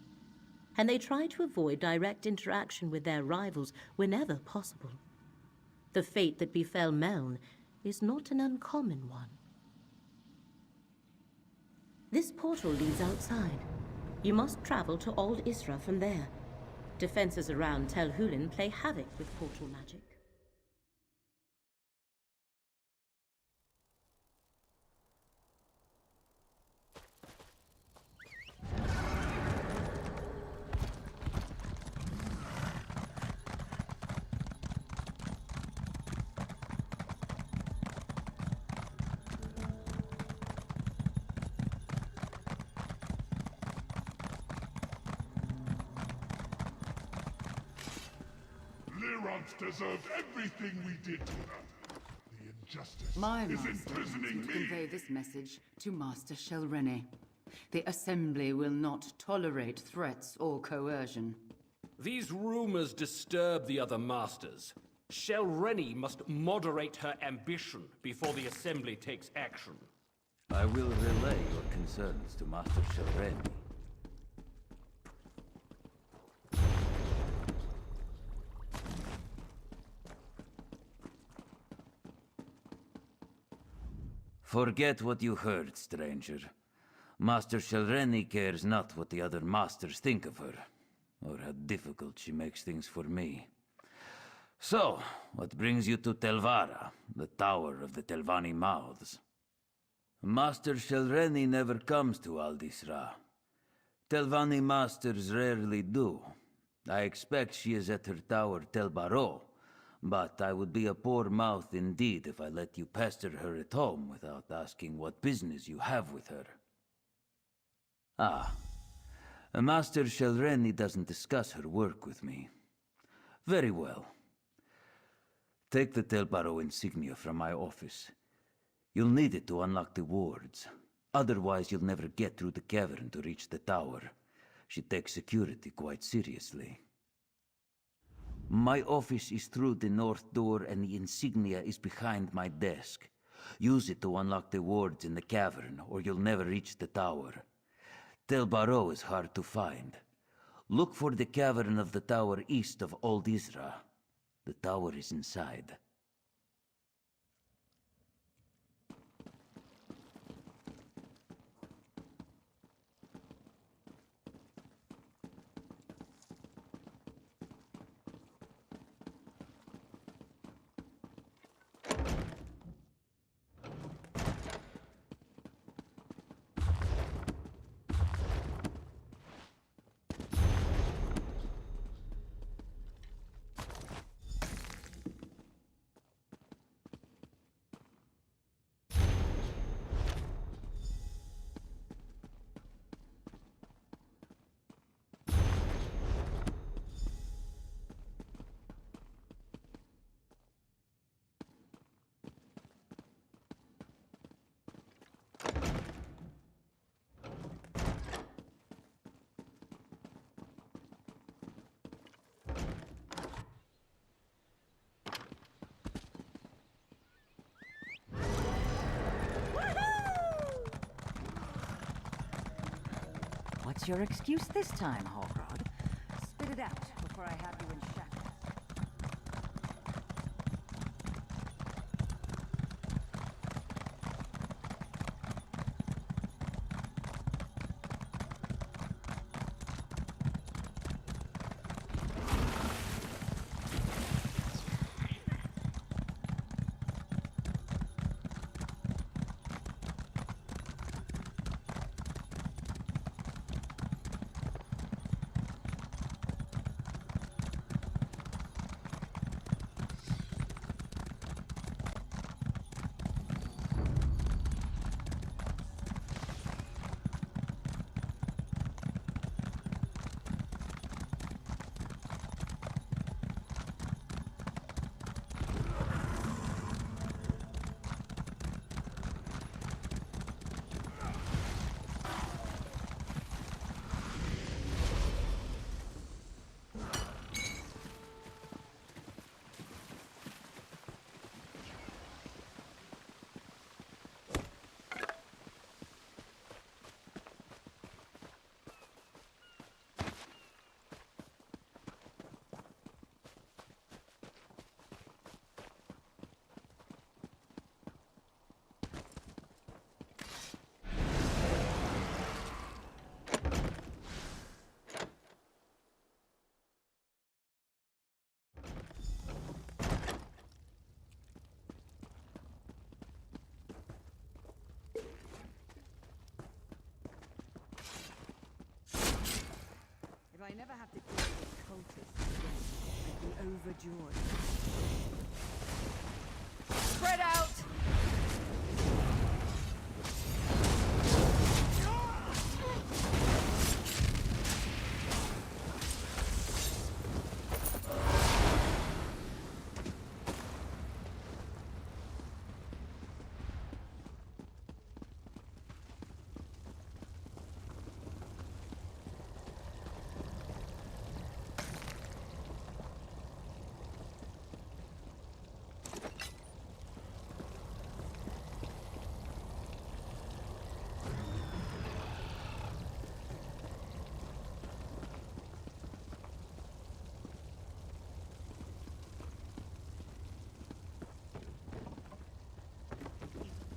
and they try to avoid direct interaction with their rivals whenever possible. The fate that befell Meln is not an uncommon one. This portal leads outside. You must travel to Old Isra from there. Defenses around Tel Hulin play havoc with portal magic. Lyranth deserved everything we did to her. The injustice My is master imprisoning wants to me. convey this message to Master Shelrenny. The Assembly will not tolerate threats or coercion. These rumors disturb the other masters. Shelrenny must moderate her ambition before the Assembly takes action. I will relay your concerns to Master Shelrenny. Forget what you heard, stranger. Master Shelrenny cares not what the other masters think of her, or how difficult she makes things for me. So, what brings you to Telvara, the Tower of the Telvanni Mouths? Master Shelrenny never comes to Aldisra. Telvanni masters rarely do. I expect she is at her tower Tel Baro, but I would be a poor mouth indeed if I let you pester her at home without asking what business you have with her. Ah, Master Shelrenny doesn't discuss her work with me. Very well. Take the Tel Baro insignia from my office. You'll need it to unlock the wards. Otherwise, you'll never get through the cavern to reach the tower. She takes security quite seriously. My office is through the north door and the insignia is behind my desk. Use it to unlock the wards in the cavern, or you'll never reach the tower. Tel Baro is hard to find. Look for the cavern of the tower east of Old Isra. The tower is inside. What's your excuse this time, Hawkrod? Spit it out before I have you in shackles. If I never have to deal with cultists again, I'd be overjoyed. Spread out!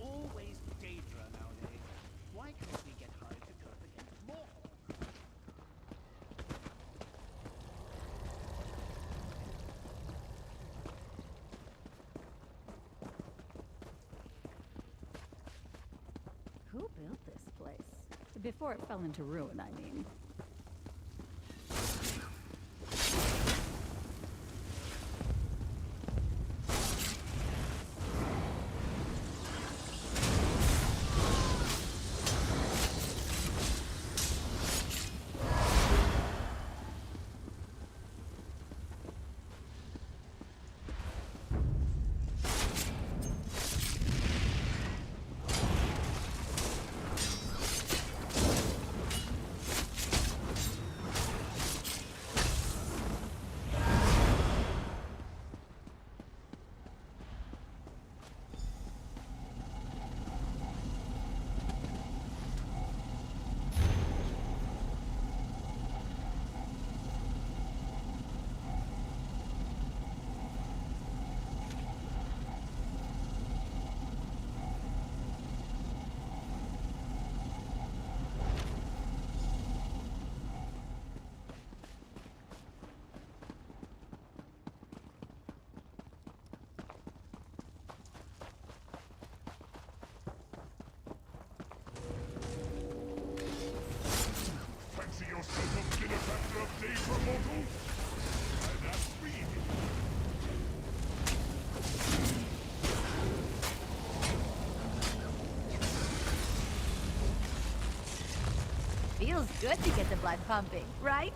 Always Daedra nowadays. Why can't we get hired to go up against more? Who built this place? Before it fell into ruin, I mean. Fancy yourself a benefactor of Daedra, mortal? And that's me. Feels good to get the blood pumping, right?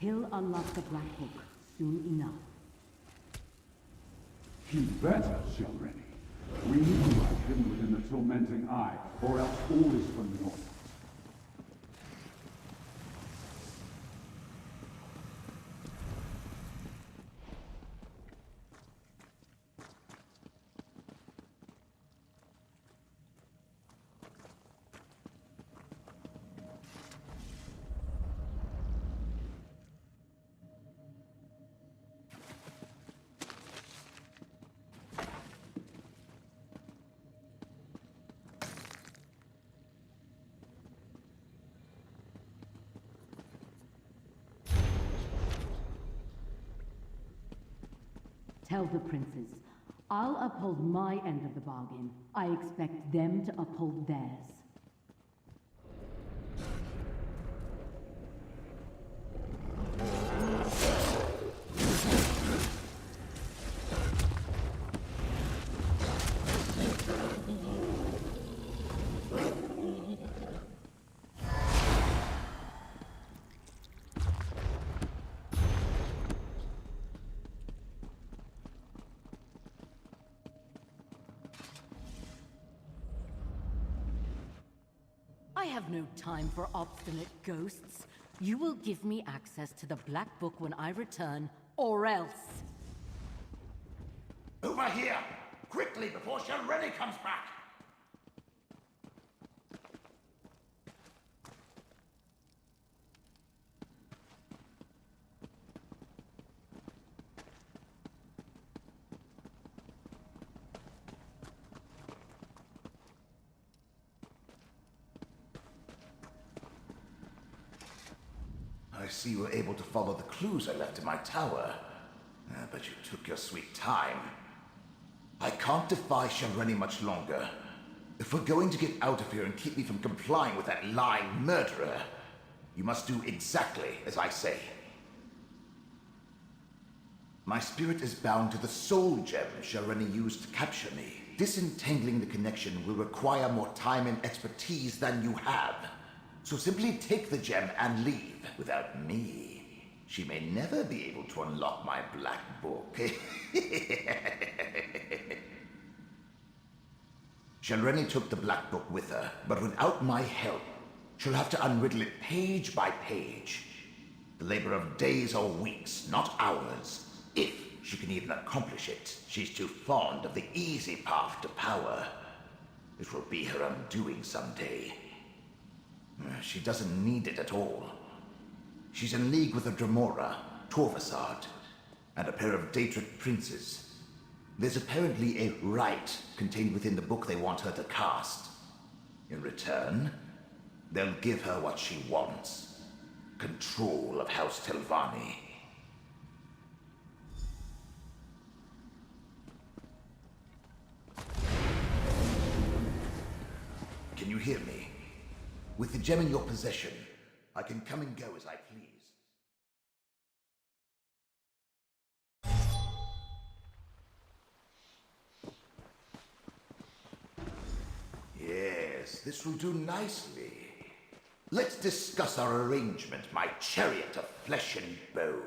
He'll unlock the Black Book soon enough. He better, Shelreni. We need you right hidden within the tormenting eye, or else all is for naught. Tell the princes, I'll uphold my end of the bargain. I expect them to uphold theirs. I have no time for obstinate ghosts. You will give me access to the Black Book when I return, or else. Over here! Quickly, before Shelreni comes back! I see you were able to follow the clues I left in my tower. But you took your sweet time. I can't defy Shelreni much longer. If we're going to get out of here and keep me from complying with that lying murderer, you must do exactly as I say. My spirit is bound to the soul gem Shelreni used to capture me. Disentangling the connection will require more time and expertise than you have. So simply take the gem and leave. Without me, she may never be able to unlock my Black Book. Shelreni took the Black Book with her, but without my help, she'll have to unriddle it page by page. The labor of days or weeks, not hours. If she can even accomplish it, she's too fond of the easy path to power. It will be her undoing someday. She doesn't need it at all. She's in league with a Dremora, Torvasad, and a pair of Daedric princes. There's apparently a rite contained within the book they want her to cast. In return, they'll give her what she wants. Control of House Telvanni. Can you hear me? With the gem in your possession, I can come and go as I please. Yes, this will do nicely. Let's discuss our arrangement, my chariot of flesh and bone.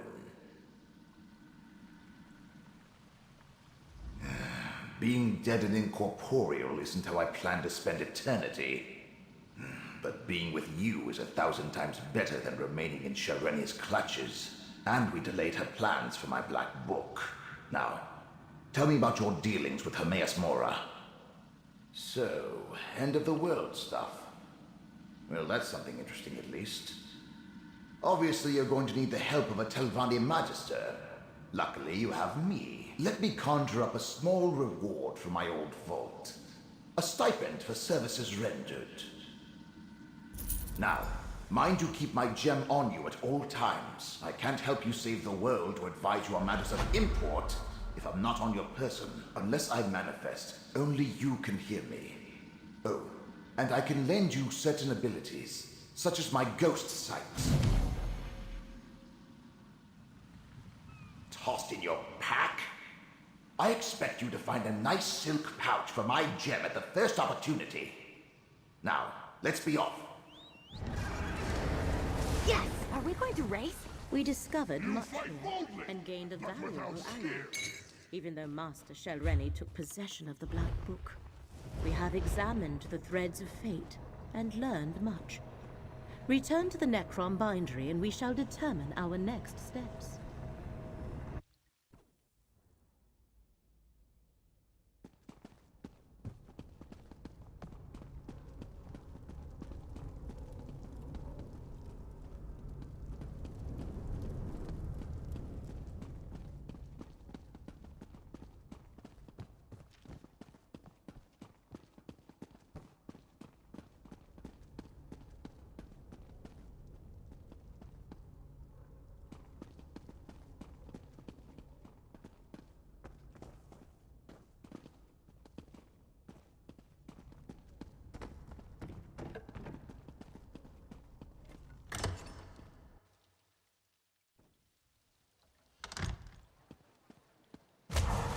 Being dead and incorporeal isn't how I plan to spend eternity. But being with you is 1,000 times better than remaining in Shelreni's clutches. And we delayed her plans for my Black Book. Now, tell me about your dealings with Hermaeus Mora. So, end of the world stuff. Well, that's something interesting at least. Obviously, you're going to need the help of a Telvanni Magister. Luckily, you have me. Let me conjure up a small reward for my old vault. A stipend for services rendered. Now, mind you keep my gem on you at all times. I can't help you save the world or advise you on matters of import if I'm not on your person. Unless I manifest, only you can hear me. Oh, and I can lend you certain abilities, such as my ghost sight. Tossed in your pack? I expect you to find a nice silk pouch for my gem at the first opportunity. Now, let's be off. Yes! Are we going to race? We discovered much here and gained a valuable ally. Even though Master Shelreni took possession of the Black Book, we have examined the threads of fate and learned much. Return to the Necron Bindery and we shall determine our next steps.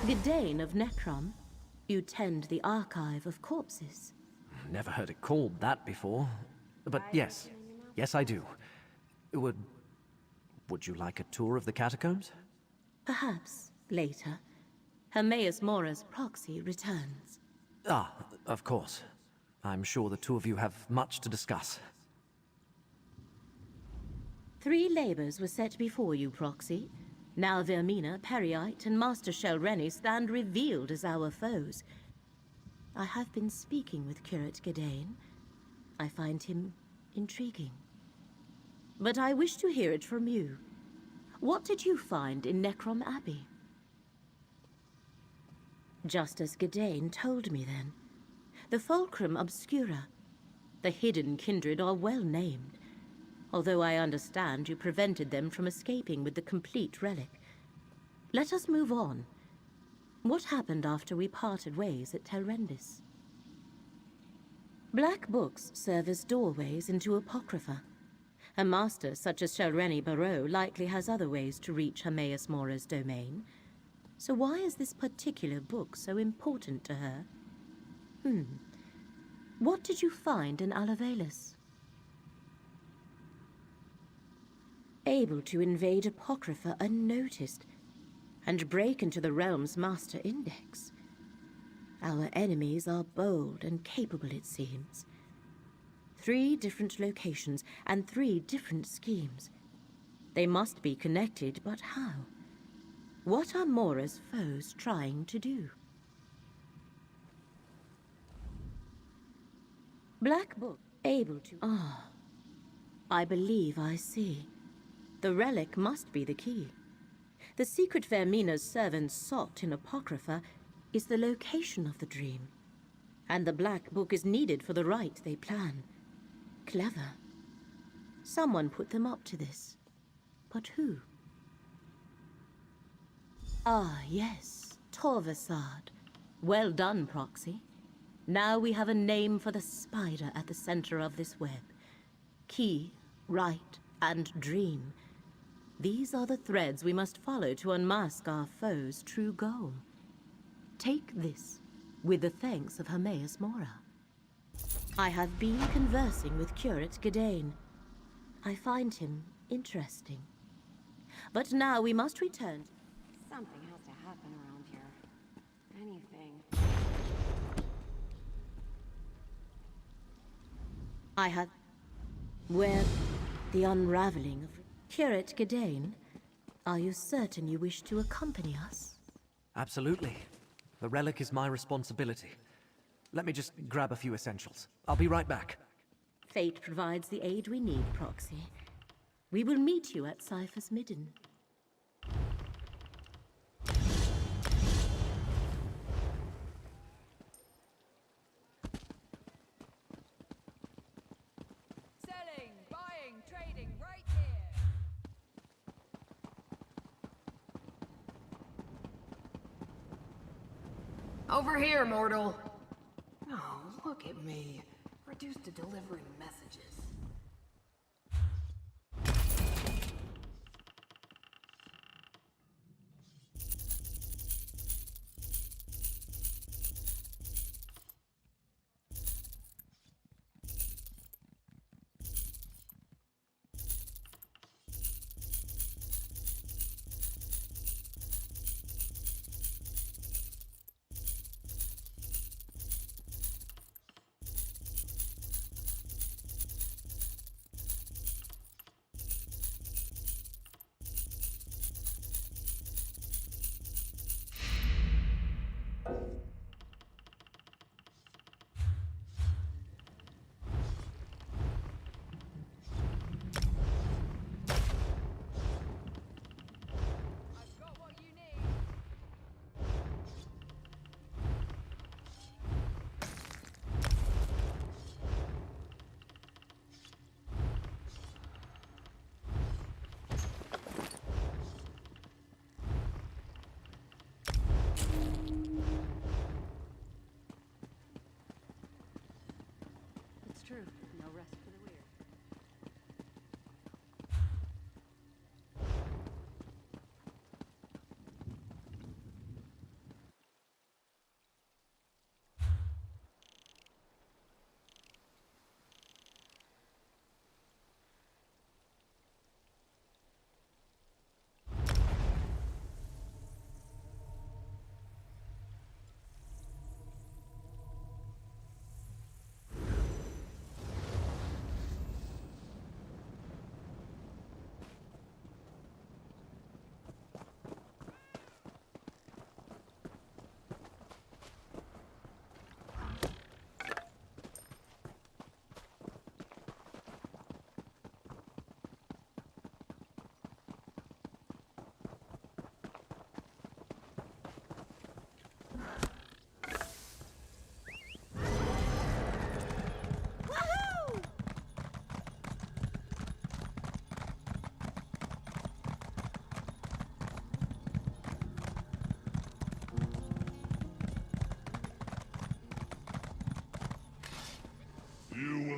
Gidane of Necrom, you tend the archive of corpses. Never heard it called that before. But yes. Yes, I do. Would you like a tour of the catacombs? Perhaps later. Hermaeus Mora's proxy returns. Ah, of course. I'm sure the two of you have much to discuss. 3 labors were set before you, Proxy. Now Vermina, Periite, and Master Shelreni stand revealed as our foes. I have been speaking with Curate Gidane. I find him intriguing. But I wish to hear it from you. What did you find in Necrom Abbey? Just as Gidane told me then. The Fulcrum Obscura. The hidden kindred are well named. Although I understand you prevented them from escaping with the complete relic. Let us move on. What happened after we parted ways at Telrendis? Black books serve as doorways into Apocrypha. A master such as Shelreni Barrow likely has other ways to reach Hermaeus Mora's domain. So why is this particular book so important to her? What did you find in Alavelis? Able to invade Apocrypha unnoticed, and break into the realm's master index. Our enemies are bold and capable, it seems. 3 different locations and 3 different schemes. They must be connected, but how? What are Mora's foes trying to do? Black Book, able to... I believe I see. The relic must be the key. The secret Vermina's servants sought in Apocrypha is the location of the dream. And the Black Book is needed for the rite they plan. Clever. Someone put them up to this. But who? Ah, yes. Torvasad. Well done, Proxy. Now we have a name for the spider at the center of this web. Key, rite, and dream. These are the threads we must follow to unmask our foe's true goal. Take this, with the thanks of Hermaeus Mora. I have been conversing with Curate Gidane. I find him interesting. But now we must return. Something has to happen around here. Anything. I have... Where the unraveling of... Curate Gidane, are you certain you wish to accompany us? Absolutely. The relic is my responsibility. Let me just grab a few essentials. I'll be right back. Fate provides the aid we need, Proxy. We will meet you at Cyphus Midden. Selling, buying, trading, right here. Over here, mortal. Oh, look at me. Reduced to delivering messages.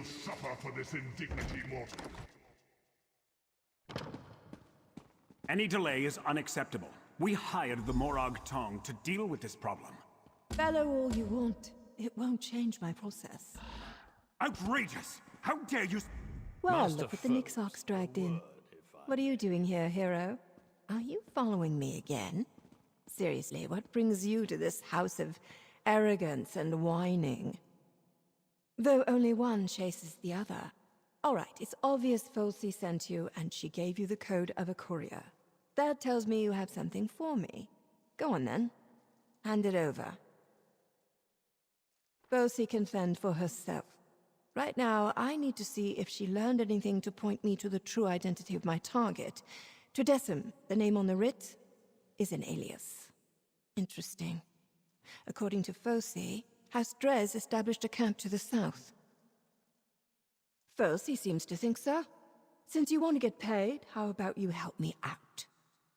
will suffer for this indignity, mortal. Any delay is unacceptable. We hired the Morag Tong to deal with this problem. Bellow all you want. It won't change my process. Outrageous! How dare you... Well, look at the Nixox dragged in. What are you doing here, hero? Are you following me again? Seriously, what brings you to this house of arrogance and whining? Though only one chases the other. All right, it's obvious Folsey sent you, and she gave you the code of a courier. That tells me you have something for me. Go on then. Hand it over. Folsey can fend for herself. Right now, I need to see if she learned anything to point me to the true identity of my target. Tredesem, the name on the writ, is an alias. Interesting. According to Folsey, House Dres established a camp to the south. Folsey seems to think so. Since you want to get paid, how about you help me out?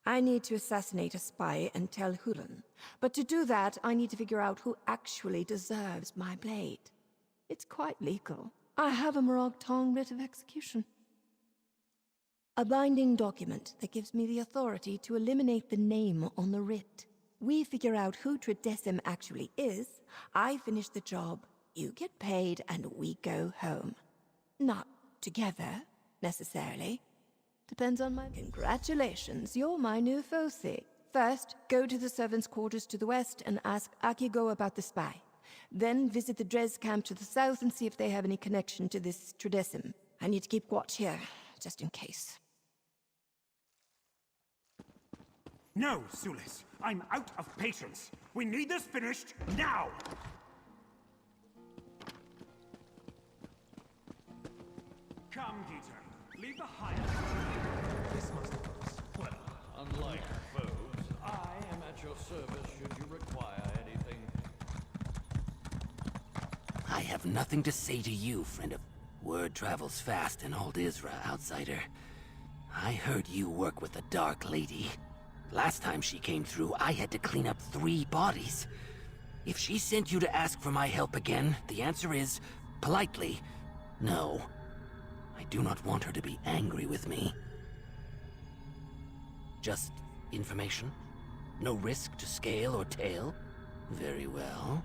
I need to assassinate a spy and tell Hulan. But to do that, I need to figure out who actually deserves my blade. It's quite legal. I have a Morag Tong writ of execution. A binding document that gives me the authority to eliminate the name on the writ. We figure out who Tredesem actually is, I finish the job, you get paid, and we go home. Not together, necessarily. Depends on my... Congratulations, you're my new Folsey. First, go to the servants' quarters to the west and ask Akigo about the spy. Then visit the Dres camp to the south and see if they have any connection to this Tredesem. I need to keep watch here, just in case. No, Sulis. I'm out of patience. We need this finished now! Come, Geeter. Leave the hire. This must have us. Well, unlike foes, I am at your service should you require anything. I have nothing to say to you, friend of... Word travels fast in Old Isra, outsider. I heard you work with the Dark Lady. Last time she came through, I had to clean up 3 bodies. If she sent you to ask for my help again, the answer is, politely, no. I do not want her to be angry with me. Just information? No risk to scale or tail? Very well.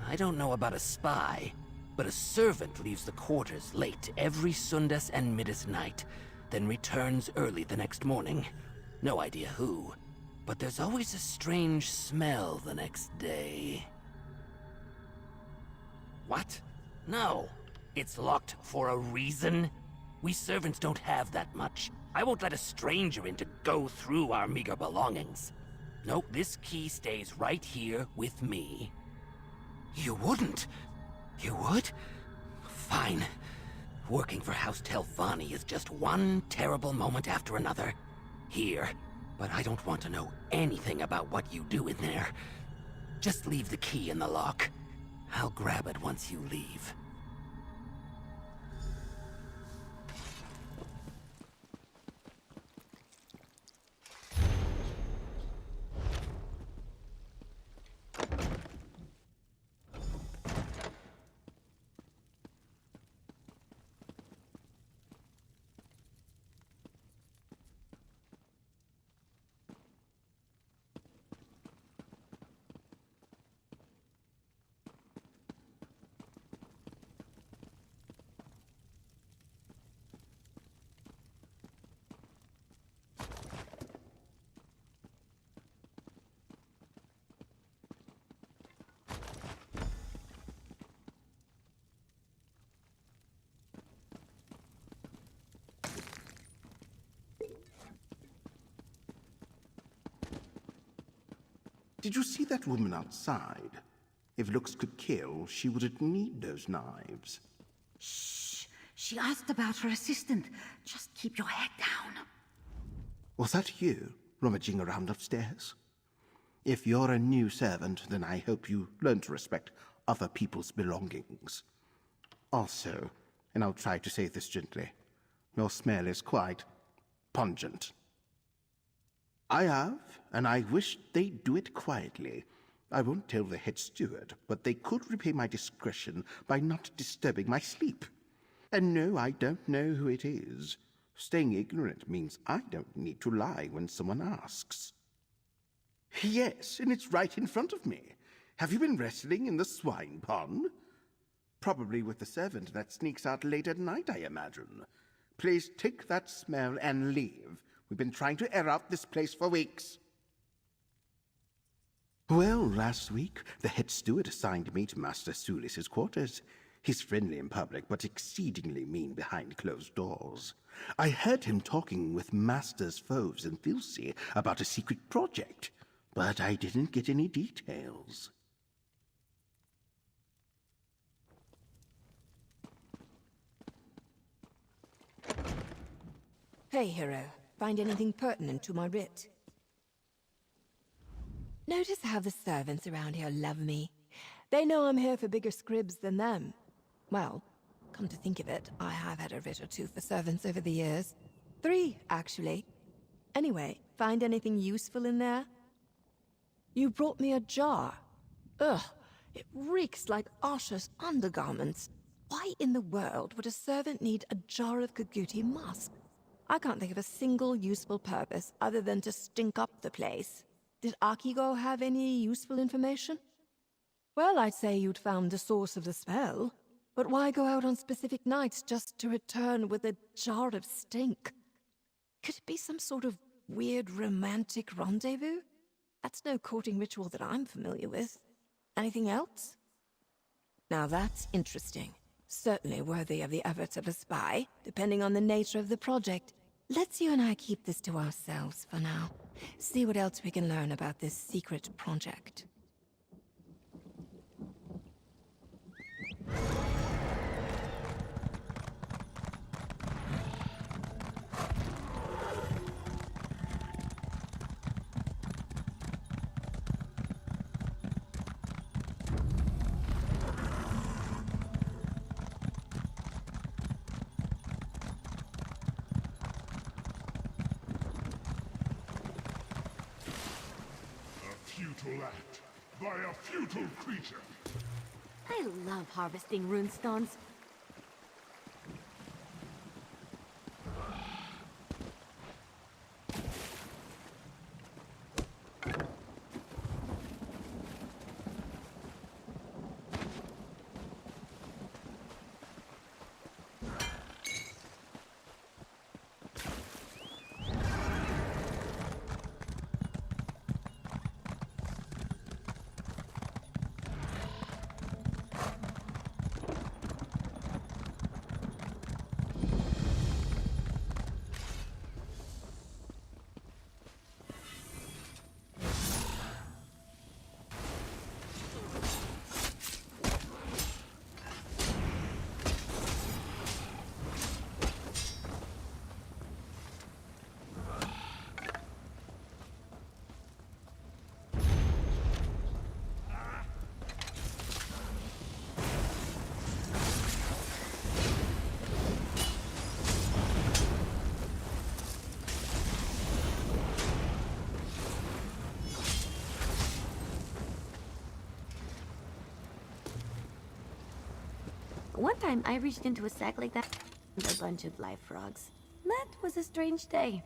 I don't know about a spy, but a servant leaves the quarters late every Sundas and Midas night, then returns early the next morning. No idea who, but there's always a strange smell the next day. What? No. It's locked for a reason. We servants don't have that much. I won't let a stranger in to go through our meager belongings. Nope, this key stays right here with me. You wouldn't? You would? Fine. Working for House Telvanni is just one terrible moment after another. Here, but I don't want to know anything about what you do in there. Just leave the key in the lock. I'll grab it once you leave. Did you see that woman outside? If looks could kill, she wouldn't need those knives. Shh. She asked about her assistant. Just keep your head down. Was that you, rummaging around upstairs? If you're a new servant, then I hope you learn to respect other people's belongings. Also, and I'll try to say this gently, your smell is quite pungent. I have, and I wish they'd do it quietly. I won't tell the head steward, but they could repay my discretion by not disturbing my sleep. And no, I don't know who it is. Staying ignorant means I don't need to lie when someone asks. Yes, and it's right in front of me. Have you been wrestling in the swine pond? Probably with the servant that sneaks out late at night, I imagine. Please take that smell and leave. We've been trying to air out this place for weeks. Well, last week, the head steward assigned me to Master Sulis's quarters. He's friendly in public, but exceedingly mean behind closed doors. I heard him talking with Master's foes in Thilsi about a secret project, but I didn't get any details. Hey, hero. Find anything pertinent to my writ? Notice how the servants around here love me. They know I'm here for bigger scribs than them. Well, come to think of it, I have had a writ or two for servants over the years. 3, actually. Anyway, find anything useful in there? You brought me a jar. Ugh, it reeks like Asha's undergarments. Why in the world would a servant need a jar of Kaguti musk? I can't think of a single useful purpose other than to stink up the place. Did Akigo have any useful information? Well, I'd say you'd found the source of the spell. But why go out on specific nights just to return with a jar of stink? Could it be some sort of weird romantic rendezvous? That's no courting ritual that I'm familiar with. Anything else? Now that's interesting. Certainly worthy of the efforts of a spy, depending on the nature of the project. Let's you and I keep this to ourselves for now. See what else we can learn about this secret project. Futile act by a futile creature. I love harvesting runestones. One time, I reached into a sack like that with a bunch of live frogs. That was a strange day.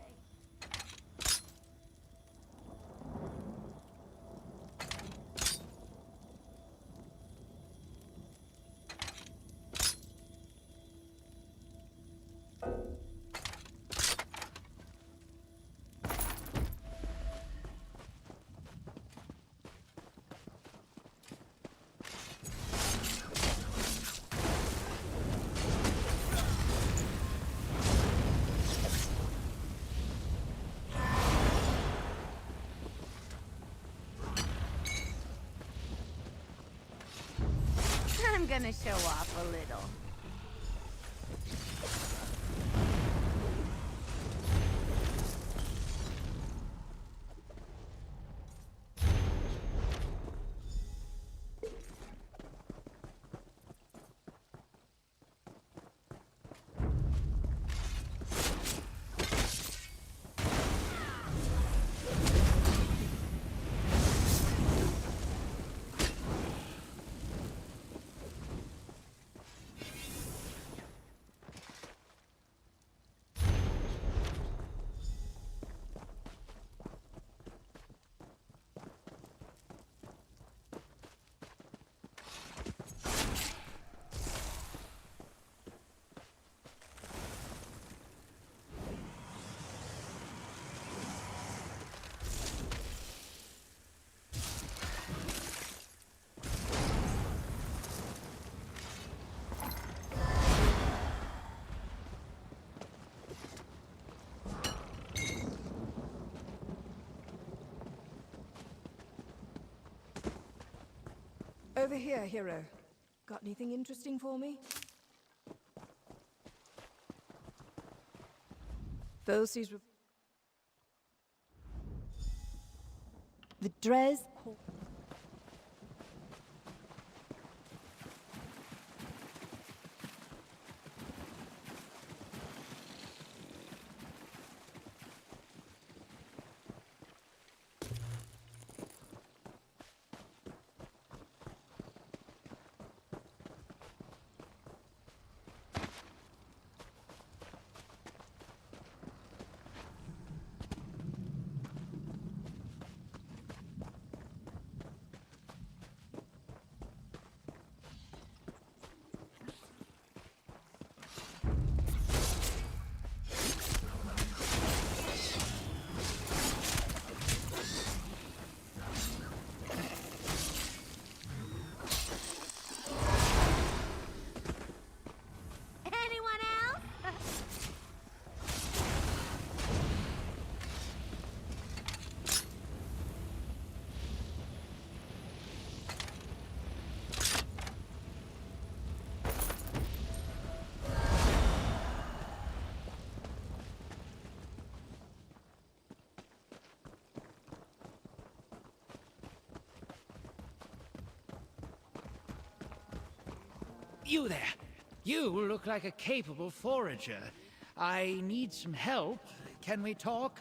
I'm gonna show off a little. Over here, hero. Got anything interesting for me? Volsi's... The Dres... You there! You look like a capable forager. I need some help. Can we talk?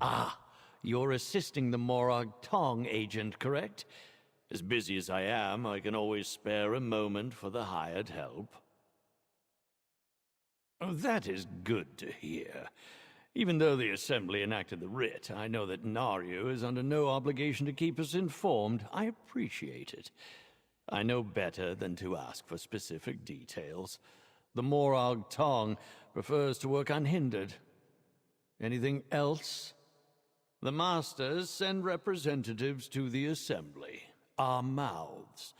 Ah, you're assisting the Morag Tong agent, correct? As busy as I am, I can always spare a moment for the hired help. Oh, that is good to hear. Even though the Assembly enacted the writ, I know that Naryu is under no obligation to keep us informed. I appreciate it. I know better than to ask for specific details. The Morag Tong prefers to work unhindered. Anything else? The Masters send representatives to the Assembly, our mouths.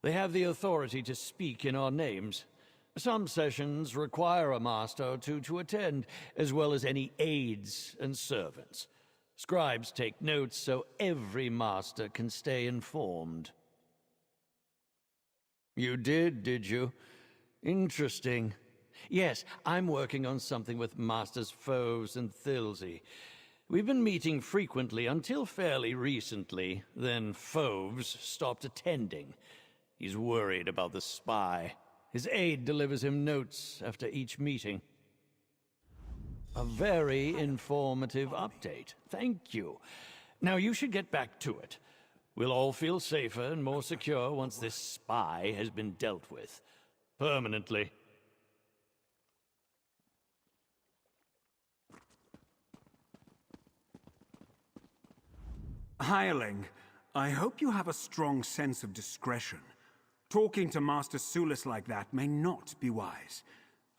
They have the authority to speak in our names. Some sessions require a Master or two to attend, as well as any aides and servants. Scribes take notes so every Master can stay informed. You did you? Interesting. Yes, I'm working on something with Masters Foves and Thilsey. We've been meeting frequently until fairly recently. Then Foves stopped attending. He's worried about the spy. His aide delivers him notes after each meeting. A very informative update. Thank you. Now you should get back to it. We'll all feel safer and more secure once this spy has been dealt with. Permanently. Hireling, I hope you have a strong sense of discretion. Talking to Master Sulis like that may not be wise.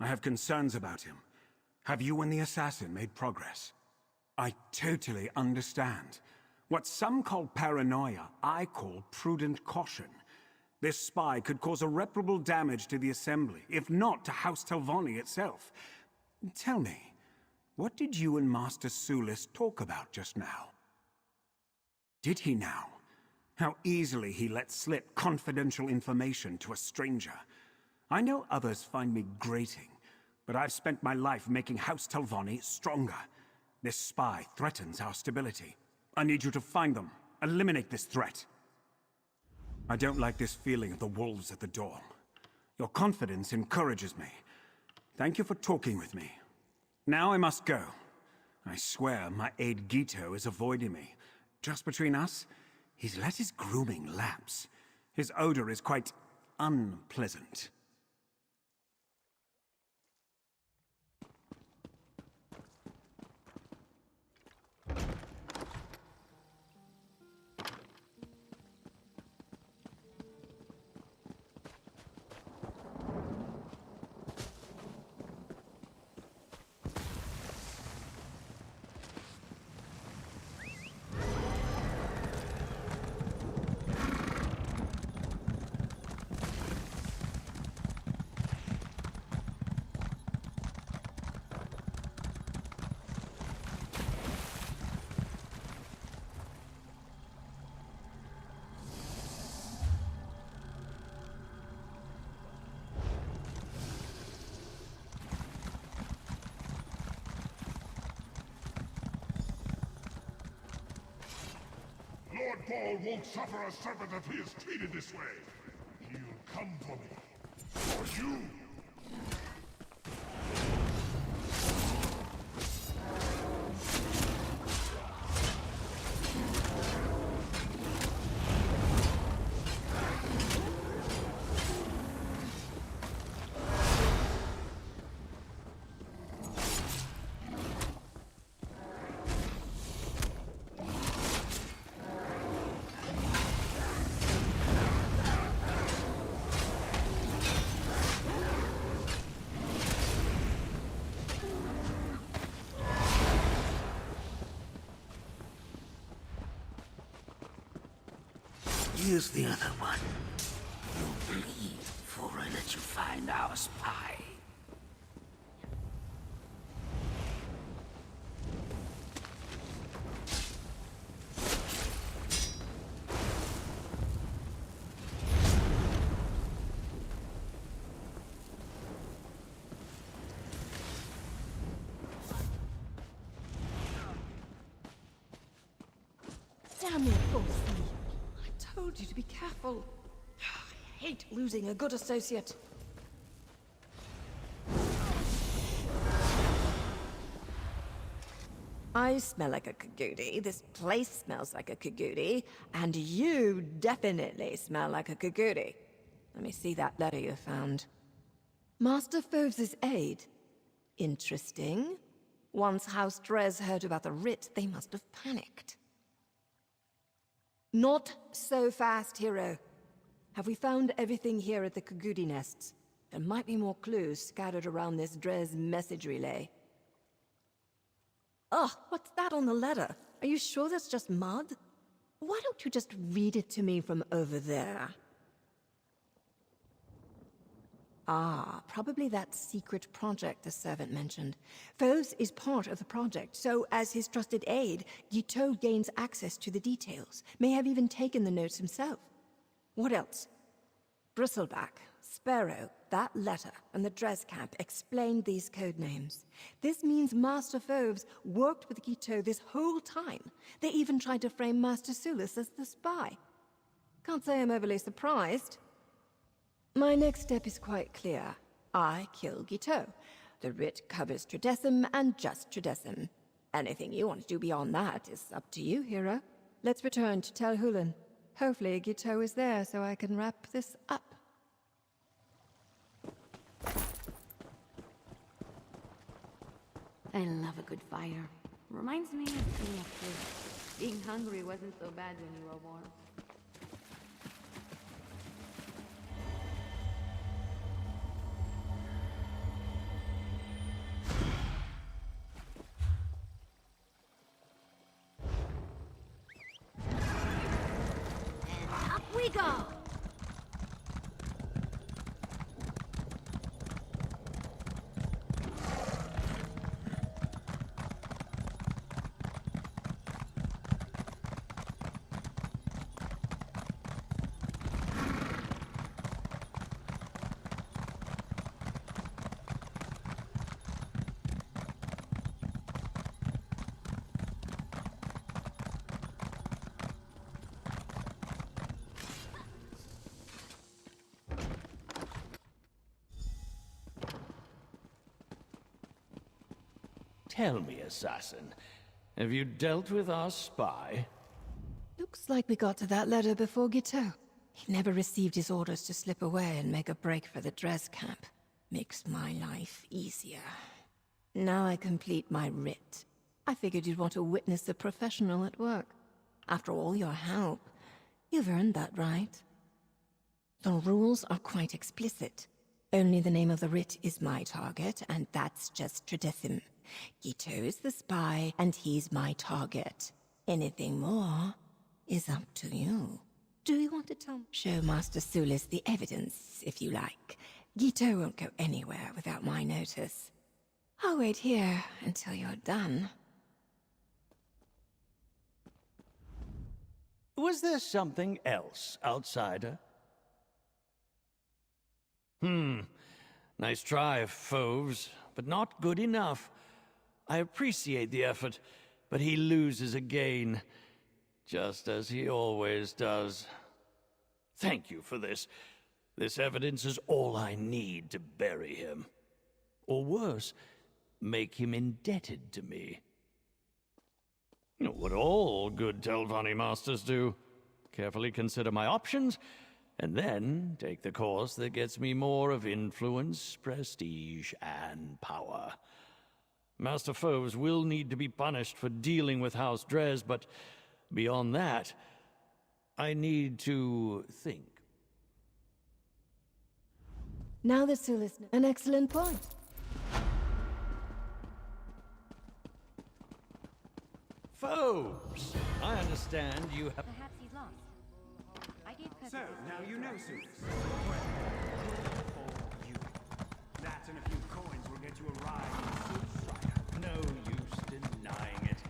I have concerns about him. Have you and the assassin made progress? I totally understand. What some call paranoia, I call prudent caution. This spy could cause irreparable damage to the Assembly, if not to House Telvanni itself. Tell me, what did you and Master Sulis talk about just now? Did he now? How easily he let slip confidential information to a stranger. I know others find me grating, but I've spent my life making House Telvanni stronger. This spy threatens our stability. I need you to find them, eliminate this threat. I don't like this feeling of the wolves at the door. Your confidence encourages me. Thank you for talking with me. Now I must go. I swear my aide Gito is avoiding me. Just between us, he's let his grooming lapse. His odor is quite unpleasant. Lord Paul won't suffer a servant of his treated this way. He'll come for me. For you! Here's the other one. You'll bleed before I let you find our spy. Damn it, Bossy. I told you to be careful. I hate losing a good associate. I smell like a Kagudi, this place smells like a Kagudi, and you definitely smell like a Kagudi. Let me see that letter you found. Master Foves' aide. Interesting. Once House Drez heard about the writ, they must have panicked. Not so fast, hero. Have we found everything here at the Kagudi nests? There might be more clues scattered around this Drez message relay. Ugh, what's that on the letter? Are you sure that's just mud? Why don't you just read it to me from over there? Ah, probably that secret project the servant mentioned. Foves is part of the project, so as his trusted aide, Gito gains access to the details, may have even taken the notes himself. What else? Bristleback, Sparrow, that letter, and the Dres camp explained these code names. This means Master Foves worked with Guiteau this whole time. They even tried to frame Master Sulis as the spy. Can't say I'm overly surprised. My next step is quite clear. I kill Guiteau. The writ covers Tridecim and just Tridecim. Anything you want to do beyond that is up to you, hero. Let's return to Tel Hulan. Hopefully Guiteau is there so I can wrap this up. I love a good fire. Reminds me of being a kid. Being hungry wasn't so bad when you were warm. Up we go! Tell me, assassin, have you dealt with our spy? Looks like we got to that letter before Guiteau. He never received his orders to slip away and make a break for the Dres camp. Makes my life easier. Now I complete my writ. I figured you'd want to witness a professional at work. After all your help, you've earned that right. The rules are quite explicit. Only the name of the writ is my target, and that's just Tridecim. Guiteau is the spy, and he's my target. Anything more is up to you. Do you want to tell me? Show Master Sulis the evidence, if you like. Guiteau won't go anywhere without my notice. I'll wait here until you're done. Was there something else, outsider? Nice try, Foves, but not good enough. I appreciate the effort, but he loses again, just as he always does. Thank you for this. This evidence is all I need to bury him. Or worse, make him indebted to me. What all good Telvanni masters do. Carefully consider my options, and then take the course that gets me more of influence, prestige, and power. Master Foves will need to be punished for dealing with House Dres, but beyond that, I need to think. Now that Sulis, an excellent point. Foves, I understand you have... Perhaps he's lost. I gave So, now you know Sulis. You. That and a few coins will get you a ride in Silkside. No use denying it.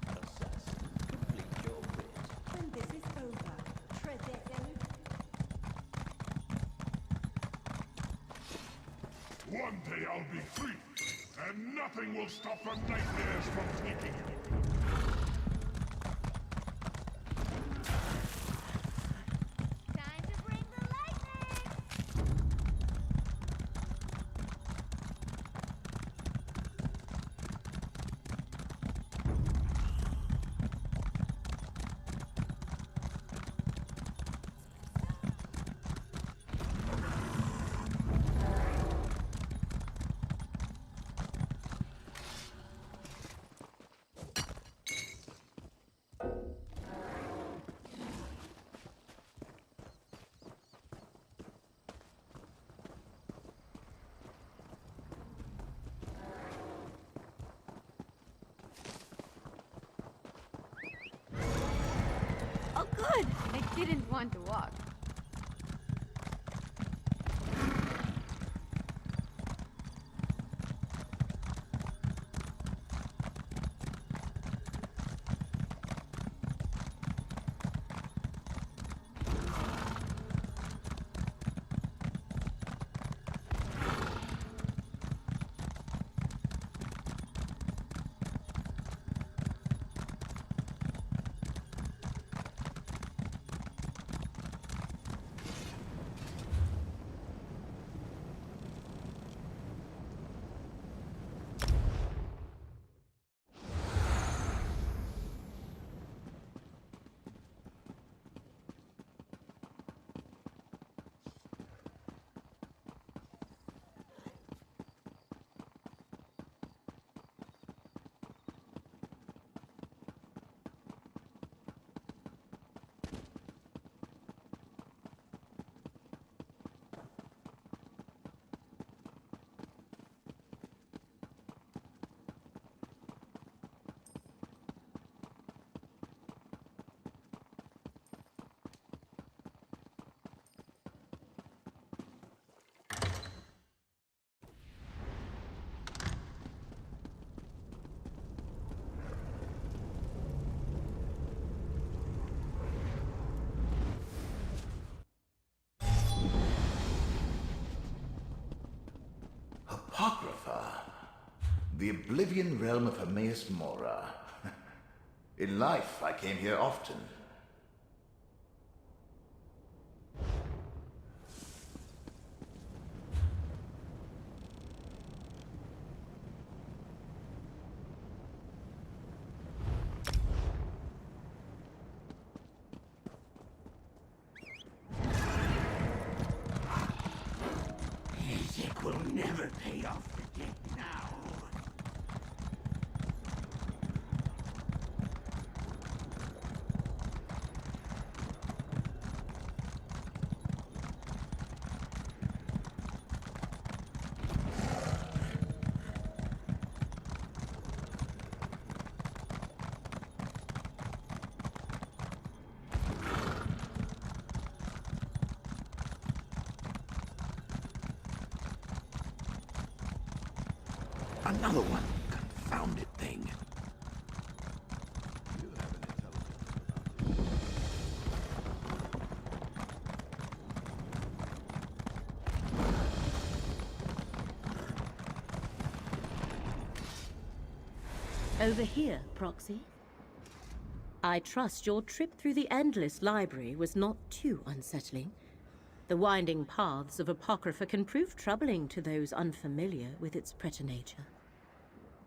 Assassin, complete your writ. When this is over, Tridecim. One day I'll be free, and nothing will stop the nightmares from taking you. Oh, good! I didn't want to walk. The Oblivion realm of Hermaeus Mora. In life, I came here often. It will never pay off the debt now. Another one. Confounded thing. Over here, Proxy. I trust your trip through the Endless Library was not too unsettling. The winding paths of Apocrypha can prove troubling to those unfamiliar with its preternature.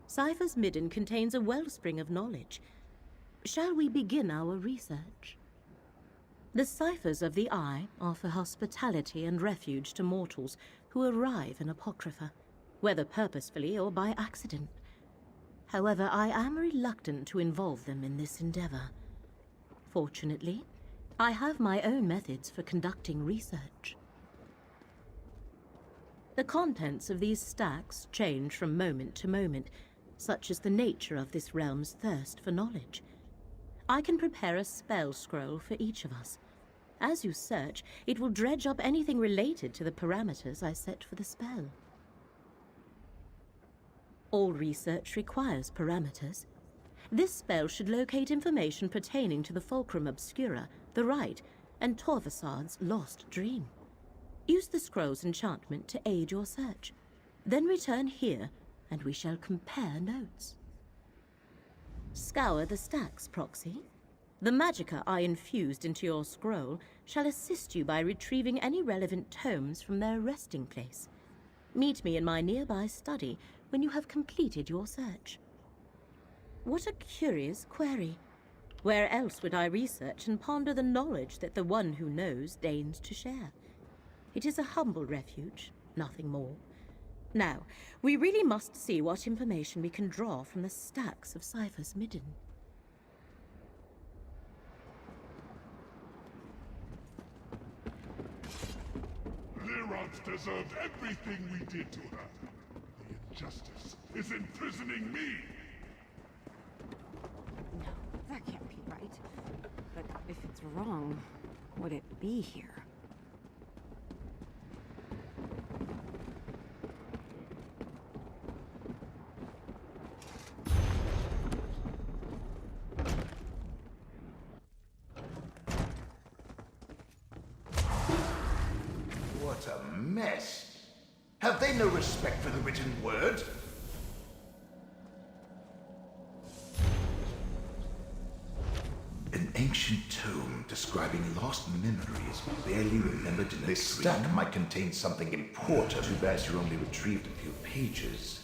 Cypher's Midden contains a wellspring of knowledge. Shall we begin our research? The ciphers of the Eye offer hospitality and refuge to mortals who arrive in Apocrypha, whether purposefully or by accident. However, I am reluctant to involve them in this endeavor. Fortunately, I have my own methods for conducting research. The contents of these stacks change from moment to moment, such is the nature of this realm's thirst for knowledge. I can prepare a spell scroll for each of us. As you search, it will dredge up anything related to the parameters I set for the spell. All research requires parameters. This spell should locate information pertaining to the Fulcrum Obscura, the Rite, and Torvasad's lost dream. Use the scroll's enchantment to aid your search. Then return here, and we shall compare notes. Scour the stacks, Proxy. The magicka I infused into your scroll shall assist you by retrieving any relevant tomes from their resting place. Meet me in my nearby study when you have completed your search. What a curious query. Where else would I research and ponder the knowledge that the one who knows deigns to share? It is a humble refuge, nothing more. Now, we really must see what information we can draw from the stacks of Cypher's Midden. Lyranth deserved everything we did to her. The injustice is imprisoning me. No, that can't be right. But if it's wrong, would it be here? What a mess. Have they no respect for the written word? An ancient tome describing lost memories barely remembered in this stack might contain something important. Too bad you only retrieved a few pages.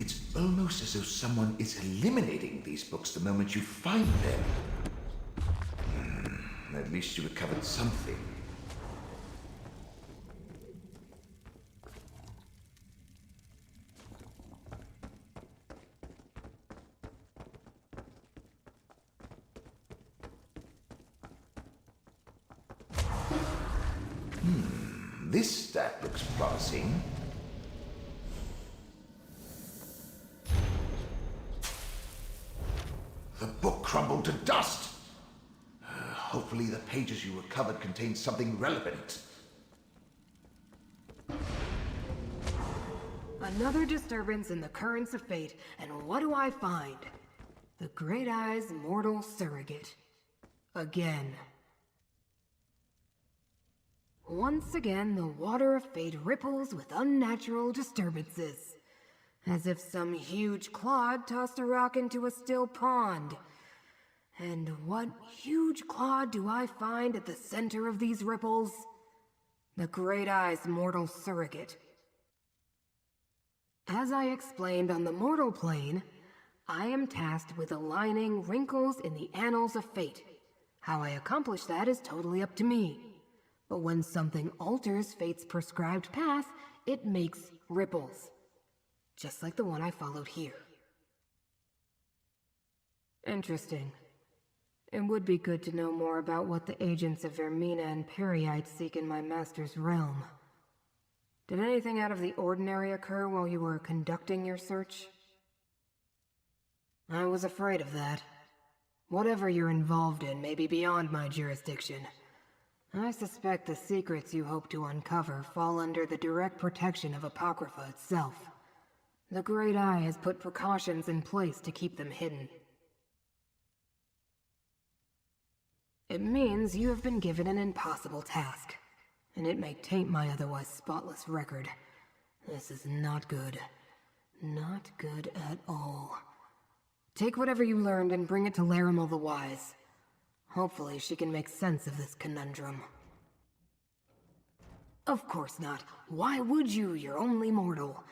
It's almost as though someone is eliminating these books the moment you find them. At least you recovered something. This stack looks promising. The book crumbled to dust. Hopefully the pages you recovered contain something relevant. Another disturbance in the currents of fate, and what do I find? The Great Eye's mortal surrogate. Again. Once again, the water of fate ripples with unnatural disturbances. As if some huge clod tossed a rock into a still pond. And what huge clod do I find at the center of these ripples? The Great Eye's mortal surrogate. As I explained on the mortal plane, I am tasked with aligning wrinkles in the annals of fate. How I accomplish that is totally up to me. But when something alters fate's prescribed path, it makes ripples. Just like the one I followed here. Interesting. It would be good to know more about what the agents of Vermina and Peryite seek in my master's realm. Did anything out of the ordinary occur while you were conducting your search? I was afraid of that. Whatever you're involved in may be beyond my jurisdiction. I suspect the secrets you hope to uncover fall under the direct protection of Apocrypha itself. The Great Eye has put precautions in place to keep them hidden. It means you have been given an impossible task, and it may taint my otherwise spotless record. This is not good. Not good at all. Take whatever you learned and bring it to Larimel the Wise. Hopefully she can make sense of this conundrum. Of course not. Why would you? You're only mortal.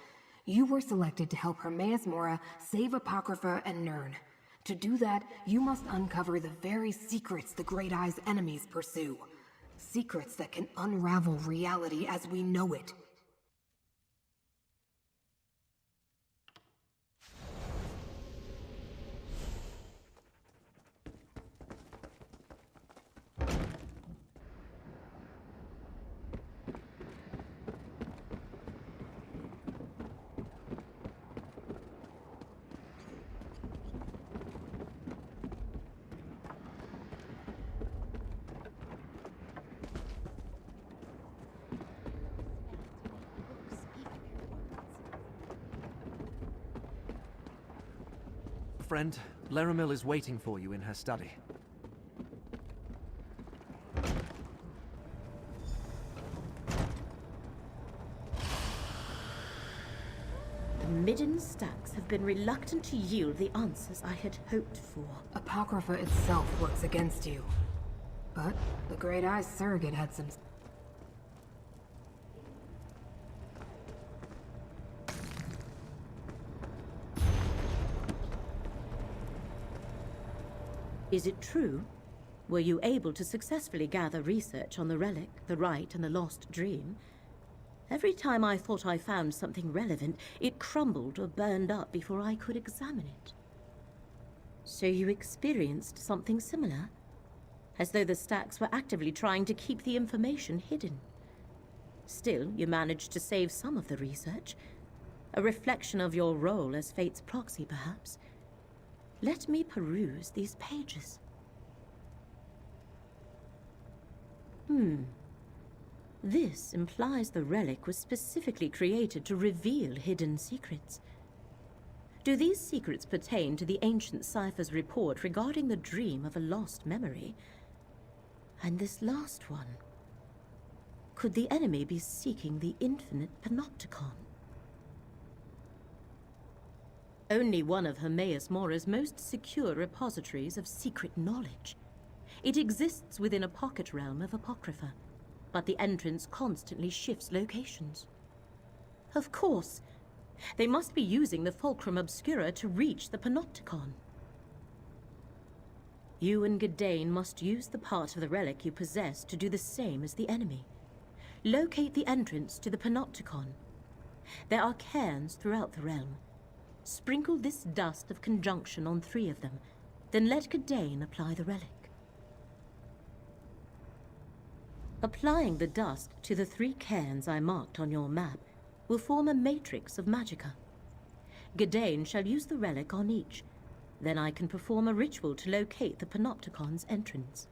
You were selected to help Hermaeus Mora save Apocrypha and Nirn. To do that, you must uncover the very secrets the Great Eye's enemies pursue. Secrets that can unravel reality as we know it. Friend, Larimel is waiting for you in her study. The Midden stacks have been reluctant to yield the answers I had hoped for. Apocrypha itself works against you. But the Great Eye's surrogate had some... Is it true? Were you able to successfully gather research on the relic, the rite, and the lost dream? Every time I thought I found something relevant, it crumbled or burned up before I could examine it. So you experienced something similar? As though the stacks were actively trying to keep the information hidden. Still, you managed to save some of the research. A reflection of your role as Fate's proxy, perhaps. Let me peruse these pages. This implies the relic was specifically created to reveal hidden secrets. Do these secrets pertain to the ancient Cipher's report regarding the dream of a lost memory? And this last one? Could the enemy be seeking the infinite Panopticon? Only one of Hermaeus Mora's most secure repositories of secret knowledge. It exists within a pocket realm of Apocrypha, but the entrance constantly shifts locations. Of course, they must be using the Fulcrum Obscura to reach the Panopticon. You and Gadain must use the part of the relic you possess to do the same as the enemy. Locate the entrance to the Panopticon. There are cairns throughout the realm. Sprinkle this dust of conjunction on 3 of them, then let Gadain apply the relic. Applying the dust to the 3 cairns I marked on your map will form a matrix of magicka. Gadain shall use the relic on each. Then I can perform a ritual to locate the Panopticon's entrance.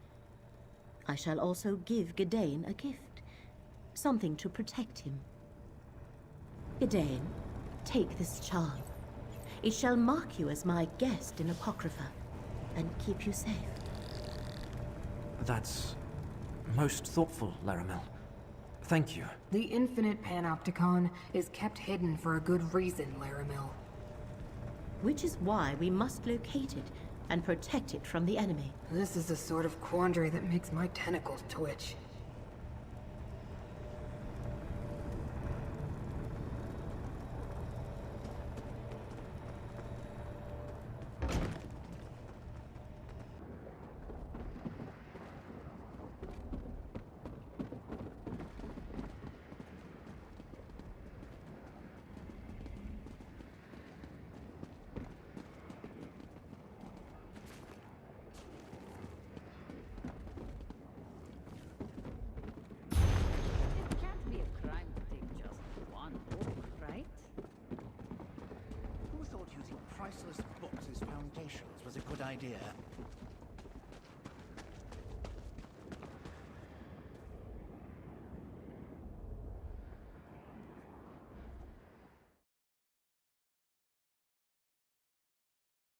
I shall also give Gadain a gift, something to protect him. Gadain, take this charm. It shall mark you as my guest in Apocrypha, and keep you safe. That's most thoughtful, Larimel. Thank you. The infinite panopticon is kept hidden for a good reason, Laramil. Which is why we must locate it and protect it from the enemy. This is the sort of quandary that makes my tentacles twitch. It can't be a crime to take just one book, right? Who thought using priceless books as foundations was a good idea?